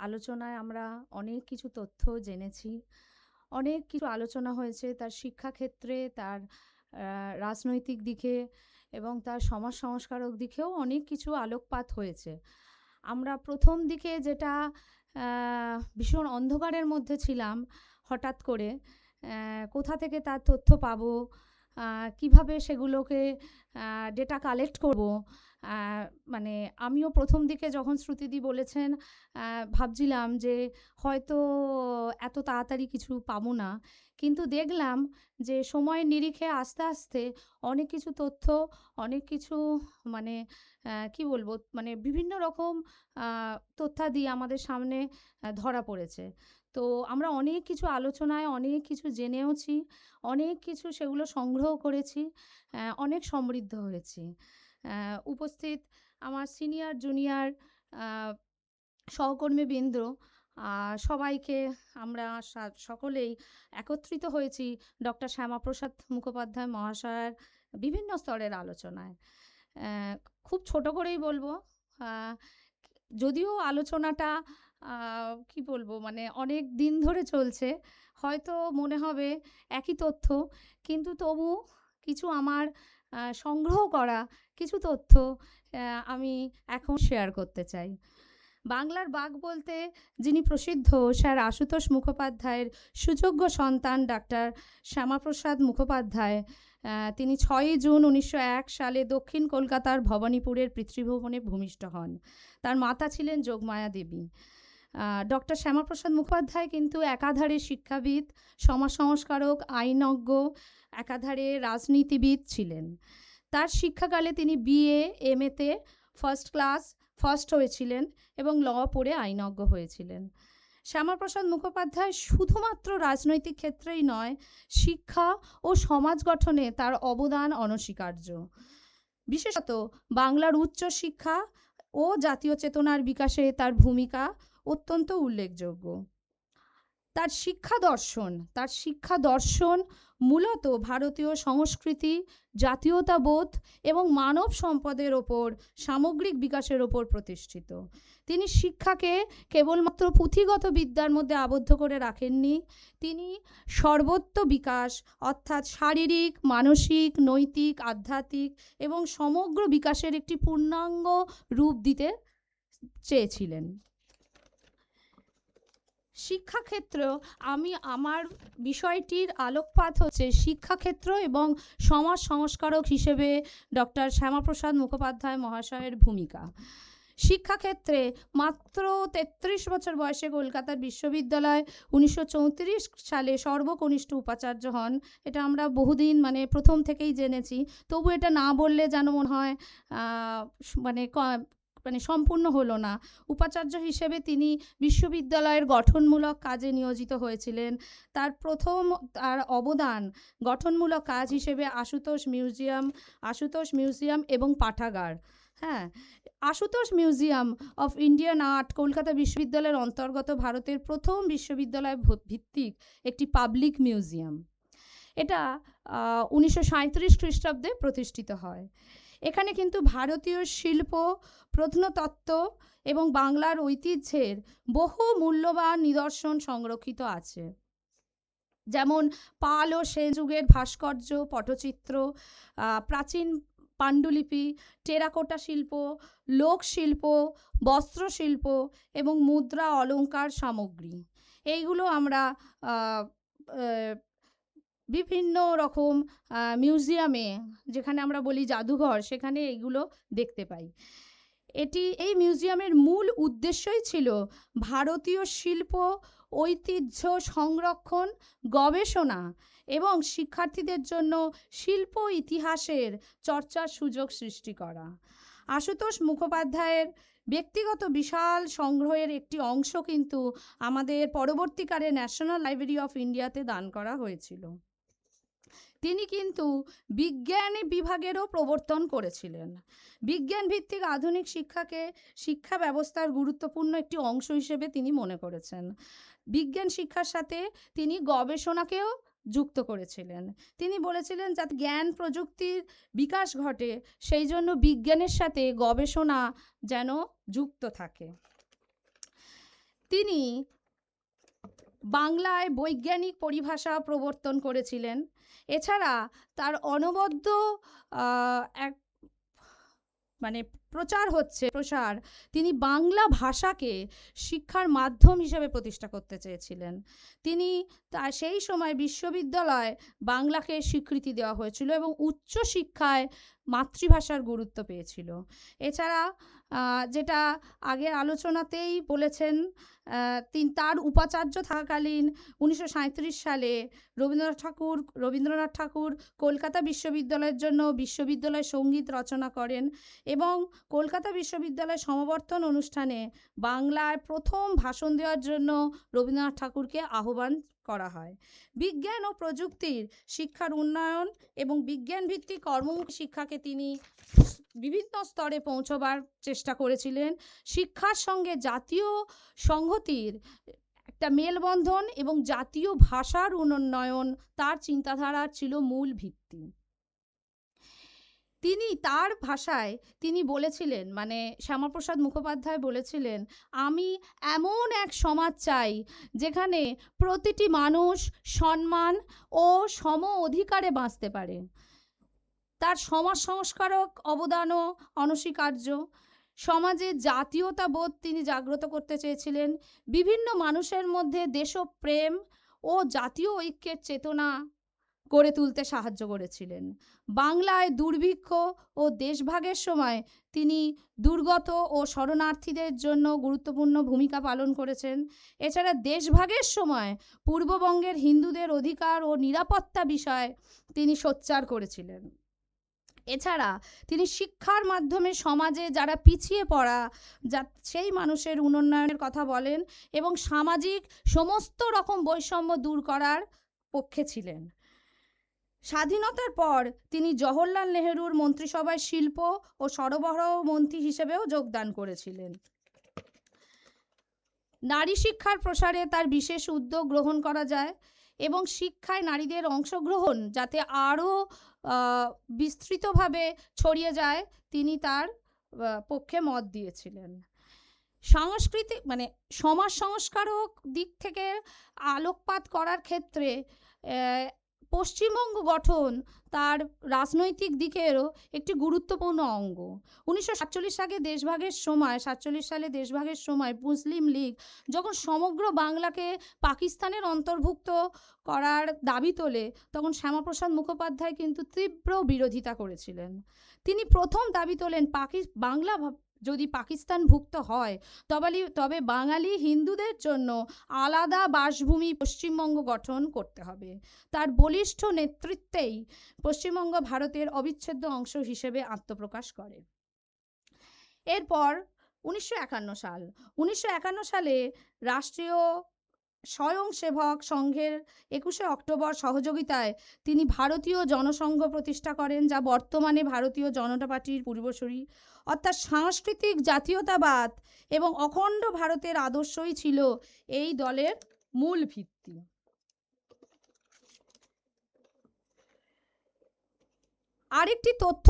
আলোচনায় আমরা অনেক কিছু তথ্য জেনেছি, অনেক কিছু আলোচনা হয়েছে তার শিক্ষাক্ষেত্রে, তার রাজনৈতিক দিকে এবং তার সমাজ সংস্কারক দিকেও অনেক কিছু আলোকপাত হয়েছে। আমরা প্রথম দিকে যেটা ভীষণ অন্ধকারের মধ্যে ছিলাম, হঠাৎ করে কোথা থেকে তার তথ্য পাবো, কিভাবে সেগুলোকে ডেটা কালেক্ট করব, মানে আমিও প্রথম দিকে যখন শ্রুতিদি বলেছেন ভাবছিলাম যে হয়তো এত তাড়াতাড়ি কিছু পাবো না, কিন্তু দেখলাম যে সময়ের নিরিখে আস্তে আস্তে অনেক কিছু তথ্য, অনেক কিছু মানে কি বলবো, মানে বিভিন্ন রকম তথ্যাদি আমাদের সামনে ধরা পড়েছে। তো আমরা অনেক কিছু আলোচনায় অনেক কিছু জেনেওছি, অনেক কিছু সেগুলো সংগ্রহ করেছি, অনেক সমৃদ্ধ হয়েছি। উপস্থিত আমার সিনিয়র জুনিয়র সহকর্মীবৃন্দ সবাইকে আমরা সকলেই একত্রিত হয়েছি ডক্টর শ্যামাপ্রসাদ মুখোপাধ্যায় মহাশয়ের বিভিন্ন স্তরের আলোচনায়। খুব ছোট করেই বলবো, যদিও আলোচনাটা কি বলবো, মানে অনেক দিন ধরে চলছে, হয়তো মনে হবে একই তথ্য, কিন্তু তবু কিছু আমার সংগ্রহ করা কিছু তথ্য আমি এখন শেয়ার করতে চাই। বাংলার বাঘ বলতে যিনি প্রসিদ্ধ স্যার আশুতোষ মুখোপাধ্যায়ের সুযোগ্য সন্তান ডাক্তার শ্যামাপ্রসাদ মুখোপাধ্যায়, তিনি 6 জুন 1901 সালে দক্ষিণ কলকাতার ভবানীপুরের পিতৃভবনে ভূমিষ্ঠ হন। তার মাতা ছিলেন যোগমায়া দেবী। ডক্টর শ্যামাপ্রসাদ মুখোপাধ্যায় কিন্তু একাধারে শিক্ষাবিদ, সমাজ সংস্কারক, আইনজ্ঞ, একাধারে রাজনীতিবিদ ছিলেন। তার শিক্ষাকালে তিনি বিএ এমএতে ফার্স্ট হয়েছিলেন এবং ল পড়ে আইনজ্ঞ হয়েছিলেন। শ্যামাপ্রসাদ মুখোপাধ্যায় শুধুমাত্র রাজনৈতিক ক্ষেত্রেই নয়, শিক্ষা ও সমাজ গঠনে তার অবদান অনস্বীকার্য। বিশেষত বাংলার উচ্চ শিক্ষা ও জাতীয় চেতনার বিকাশে তার ভূমিকা অত্যন্ত উল্লেখযোগ্য। তার শিক্ষা দর্শন মূলত ভারতীয় সংস্কৃতি, জাতীয়তাবোধ এবং মানব সম্পদের ওপর সামগ্রিক বিকাশের ওপর প্রতিষ্ঠিত। তিনি শিক্ষাকে কেবলমাত্র পুঁথিগত বিদ্যার মধ্যে আবদ্ধ করে রাখেননি, তিনি সর্বত্র বিকাশ অর্থাৎ শারীরিক, মানসিক, নৈতিক, আধ্যাত্মিক এবং সমগ্র বিকাশের একটি পূর্ণাঙ্গ রূপ দিতে চেয়েছিলেন। শিক্ষাক্ষেত্র, আমার বিষয়টির আলোকপাত হচ্ছে শিক্ষাক্ষেত্র এবং সমাজ সংস্কারক হিসেবে ডক্টর শ্যামাপ্রসাদ মুখোপাধ্যায় মহাশয়ের ভূমিকা। শিক্ষাক্ষেত্রে মাত্র ৩৩ বছর বয়সে কলকাতার বিশ্ববিদ্যালয় ১৯৩৪ সালে সর্বকনিষ্ঠ উপাচার্য হন। এটা আমরা বহুদিন প্রথম থেকেই জেনেছি, তবু এটা না বললে যেন মনে হয় সম্পূর্ণ হলো না। উপাচার্য হিসেবে তিনি বিশ্ববিদ্যালয়ের গঠনমূলক কাজে নিয়োজিত হয়েছিলেন। তার অবদান গঠনমূলক কাজ হিসেবে আশুতোষ মিউজিয়াম এবং পাঠাগার। হ্যাঁ, Ashutosh museum of Indian art Kolkata বিশ্ববিদ্যালয়ের অন্তর্গত ভারতের প্রথম বিশ্ববিদ্যালয় ভিত্তিক একটি পাবলিক মিউজিয়াম। এটা ১৯৩৭ খ্রিস্টাব্দে প্রতিষ্ঠিত হয়। এখানে কিন্তু ভারতীয় শিল্প, প্রত্নতত্ত্ব এবং বাংলার ঐতিহ্যের বহু মূল্যবান নিদর্শন সংরক্ষিত আছে, যেমন পাল ও সেন যুগের ভাস্কর্য, পটচিত্র, প্রাচীন পাণ্ডুলিপি, টেরাকোটা শিল্প, লোকশিল্প, বস্ত্রশিল্প এবং মুদ্রা অলংকার সামগ্রী। এইগুলো আমরা বিভিন্ন রকম মিউজিয়ামে, যেখানে আমরা বলি জাদুঘর, সেখানে এইগুলো দেখতে পাই। এই মিউজিয়ামের মূল উদ্দেশ্যই ছিল ভারতীয় শিল্প ঐতিহ্য সংরক্ষণ, গবেষণা এবং শিক্ষার্থীদের জন্য শিল্প ইতিহাসের চর্চার সুযোগ সৃষ্টি করা। আশুতোষ মুখোপাধ্যায়ের ব্যক্তিগত বিশাল সংগ্রহের একটি অংশ কিন্তু আমাদের পরবর্তীকালে ন্যাশনাল লাইব্রেরি অফ ইন্ডিয়াতে দান করা হয়েছিল। তিনি কিন্তু বিজ্ঞান বিভাগেরও প্রবর্তন করেছিলেন। বিজ্ঞান ভিত্তিক আধুনিক শিক্ষাকে শিক্ষা ব্যবস্থার গুরুত্বপূর্ণ একটি অংশ হিসেবে তিনি মনে করেছেন। বিজ্ঞান শিক্ষার সাথে তিনি গবেষণাকেও যুক্ত করেছিলেন। তিনি বলেছিলেন যাতে জ্ঞান প্রযুক্তির বিকাশ ঘটে, সেই জন্য বিজ্ঞানের সাথে গবেষণা যেন যুক্ত থাকে। তিনি বাংলায় বৈজ্ঞানিক পরিভাষা প্রবর্তন করেছিলেন। এছাড়া তার অনবদ্য প্রসার তিনি বাংলা ভাষাকে শিক্ষার মাধ্যম হিসেবে প্রতিষ্ঠা করতে চেয়েছিলেন। সেই সময় বিশ্ববিদ্যালয়ে বাংলাকে স্বীকৃতি দেওয়া হয়েছিল এবং উচ্চ শিক্ষায় মাতৃভাষার গুরুত্ব পেয়েছিল। এছাড়া যেটা আগের আলোচনাতেই বলেছেন, তার উপাচার্য থাকাকালীন ১৯৩৭ সালে রবীন্দ্রনাথ ঠাকুর কলকাতা বিশ্ববিদ্যালয়ের জন্য বিশ্ববিদ্যালয় সঙ্গীত রচনা করেন এবং কলকাতা বিশ্ববিদ্যালয় সমাবর্তন অনুষ্ঠানে বাংলায় প্রথম ভাষণ দেওয়ার জন্য রবীন্দ্রনাথ ঠাকুরকে আহ্বান করা হয়। বিজ্ঞান ও প্রযুক্তির শিক্ষার উন্নয়ন এবং বিজ্ঞানভিত্তিক কর্মমুখী শিক্ষাকে তিনি বিভিন্ন স্তরে পৌঁছবার চেষ্টা করেছিলেন। শিক্ষার সঙ্গে জাতীয় সংহতির একটা মেলবন্ধন এবং জাতীয় ভাষার উন্নয়ন তার চিন্তাধারার ছিল মূল ভিত্তি। তার ভাষায় তিনি বলেছিলেন, শ্যামাপ্রসাদ মুখোপাধ্যায় বলেছিলেন, আমি এমন এক সমাজ চাই যেখানে প্রতিটি মানুষ সম্মান ও সম অধিকারে বাঁচতে পারে। তার সমাজ সংস্কারক অবদানও অনস্বীকার্য। সমাজে জাতীয়তাবোধ তিনি জাগ্রত করতে চেয়েছিলেন, বিভিন্ন মানুষের মধ্যে দেশপ্রেম ও জাতীয় ঐক্যের চেতনা গড়ে তুলতে সাহায্য করেছিলেন। বাংলায় দুর্ভিক্ষ ও দেশভাগের সময় তিনি দুর্গত ও শরণার্থীদের জন্য গুরুত্বপূর্ণ ভূমিকা পালন করেছেন। এছাড়া দেশভাগের সময় পূর্ববঙ্গের হিন্দুদের অধিকার ও নিরাপত্তা বিষয়ে তিনি সোচ্চার করেছিলেন। এছাড়া তিনি শিক্ষার মাধ্যমে সমাজে যারা পিছিয়ে পড়া সেই মানুষের উন্নয়নের কথা বলেন এবং সামাজিক সমস্ত রকম বৈষম্য দূর করার পক্ষে ছিলেন। স্বাধীনতার পর তিনি জওহরলাল নেহেরুর মন্ত্রিসভায় শিল্প ও সরবরাহ মন্ত্রী হিসেবেও যোগদান করেছিলেন। নারী শিক্ষার প্রসারে তার বিশেষ উদ্যোগ গ্রহণ করা যায় এবং শিক্ষায় নারীদের অংশগ্রহণ যাতে আরও বিস্তৃতভাবে ছড়িয়ে যায় তিনি তার পক্ষে মত দিয়েছিলেন। সাংস্কৃতিক সমাজ সংস্কারক দিক থেকে আলোকপাত করার ক্ষেত্রে পশ্চিমবঙ্গ গঠন তার রাজনৈতিক দিকেরও একটি গুরুত্বপূর্ণ অঙ্গ। 1947 সালে দেশভাগের সময় মুসলিম লীগ যখন সমগ্র বাংলাকে পাকিস্তানের অন্তর্ভুক্ত করার দাবি তোলে তখন শ্যামাপ্রসাদ মুখোপাধ্যায় কিন্তু তীব্র বিরোধিতা করেছিলেন। তিনি প্রথম দাবি তোলেন বাংলা যদি পাকিস্তানভুক্ত হয় তবে বাঙালি হিন্দুদের জন্য আলাদা বাসভূমি পশ্চিমবঙ্গ গঠন করতে হবে। তার বলিষ্ঠ নেতৃত্বেই পশ্চিমবঙ্গ ভারতের অবিচ্ছেদ্য অংশ হিসেবে আত্মপ্রকাশ করে। এরপর 1951 সালে রাষ্ট্রীয় স্বয়ংসেবক সংঘের 21শে অক্টোবর সহযোগিতায় তিনি ভারতীয় জনসংঘ প্রতিষ্ঠা করেন, যা বর্তমানে ভারতীয় জনতা পার্টির পূর্বসূরি। অর্থাৎ সাংস্কৃতিক জাতীয়তাবাদ এবং অখণ্ড ভারতের আদর্শই ছিল এই দলের মূল ভিত্তি। আরেকটি তথ্য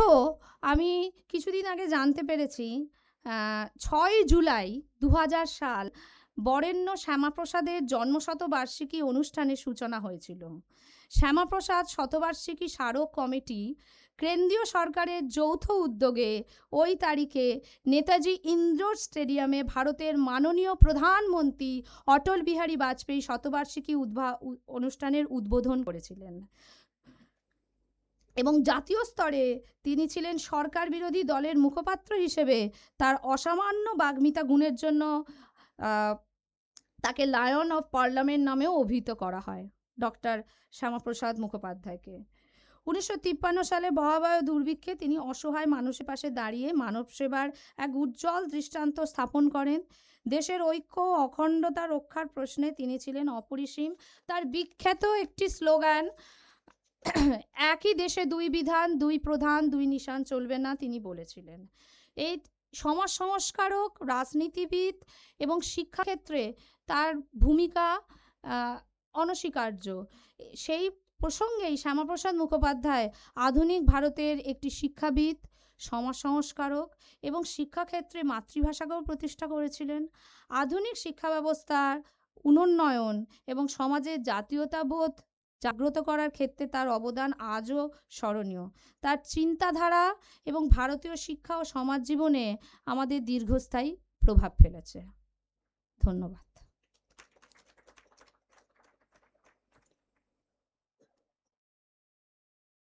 আমি কিছুদিন আগে জানতে পেরেছি, 6 জুলাই 2000 সাল বরেণ্য শ্যামাপ্রসাদের জন্মশতবার্ষিকী অনুষ্ঠানের সূচনা হয়েছিল। শ্যামাপ্রসাদ শতবার্ষিকী স্মারক কমিটি কেন্দ্রীয় সরকারের যৌথ উদ্যোগে ওই তারিখে নেতাজি ইন্ডোর স্টেডিয়ামে ভারতের মাননীয় প্রধানমন্ত্রী অটল বিহারী বাজপেয়ী শতবার্ষিকী অনুষ্ঠানের উদ্বোধন করেছিলেন এবং জাতীয় স্তরে তিনি ছিলেন সরকার বিরোধী দলের মুখপাত্র হিসেবে তার অসামান্য বাগ্মিতা গুণের জন্য তাকে লায়ন অফ পার্লামেন্ট নামেও অভিহিত করা হয় ডক্টর শ্যামাপ্রসাদ মুখোপাধ্যায়কে। 1953 সালে ভয়াবহ দুর্ভিক্ষে তিনি অসহায় মানুষের পাশে দাঁড়িয়ে মানব সেবার এক উজ্জ্বল দৃষ্টান্ত স্থাপন করেন। দেশের ঐক্য ও অখণ্ডতা রক্ষার প্রশ্নে তিনি ছিলেন অপরিসীম। তার বিখ্যাত একটি স্লোগান, একই দেশে দুই বিধান, দুই প্রধান, দুই নিশান চলবে না, তিনি বলেছিলেন। এই সমাজ সংস্কারক, রাজনীতিবিদ এবং শিক্ষাক্ষেত্রে তার ভূমিকা অনস্বীকার্য। সেই প্রসঙ্গেই শ্যামাপ্রসাদ মুখোপাধ্যায় আধুনিক ভারতের একটি শিক্ষাবিদ, সমাজ সংস্কারক এবং শিক্ষাক্ষেত্রে মাতৃভাষাকেও প্রতিষ্ঠা করেছিলেন। আধুনিক শিক্ষা ব্যবস্থার উন্নয়ন এবং সমাজের জাতীয়তাবোধ জাগ্রত করার ক্ষেত্রে তার অবদান আজও স্মরণীয়। তার চিন্তাধারা এবং ভারতীয় শিক্ষা ও সমাজ জীবনে আমাদের দীর্ঘস্থায়ী প্রভাব ফেলেছে। ধন্যবাদ।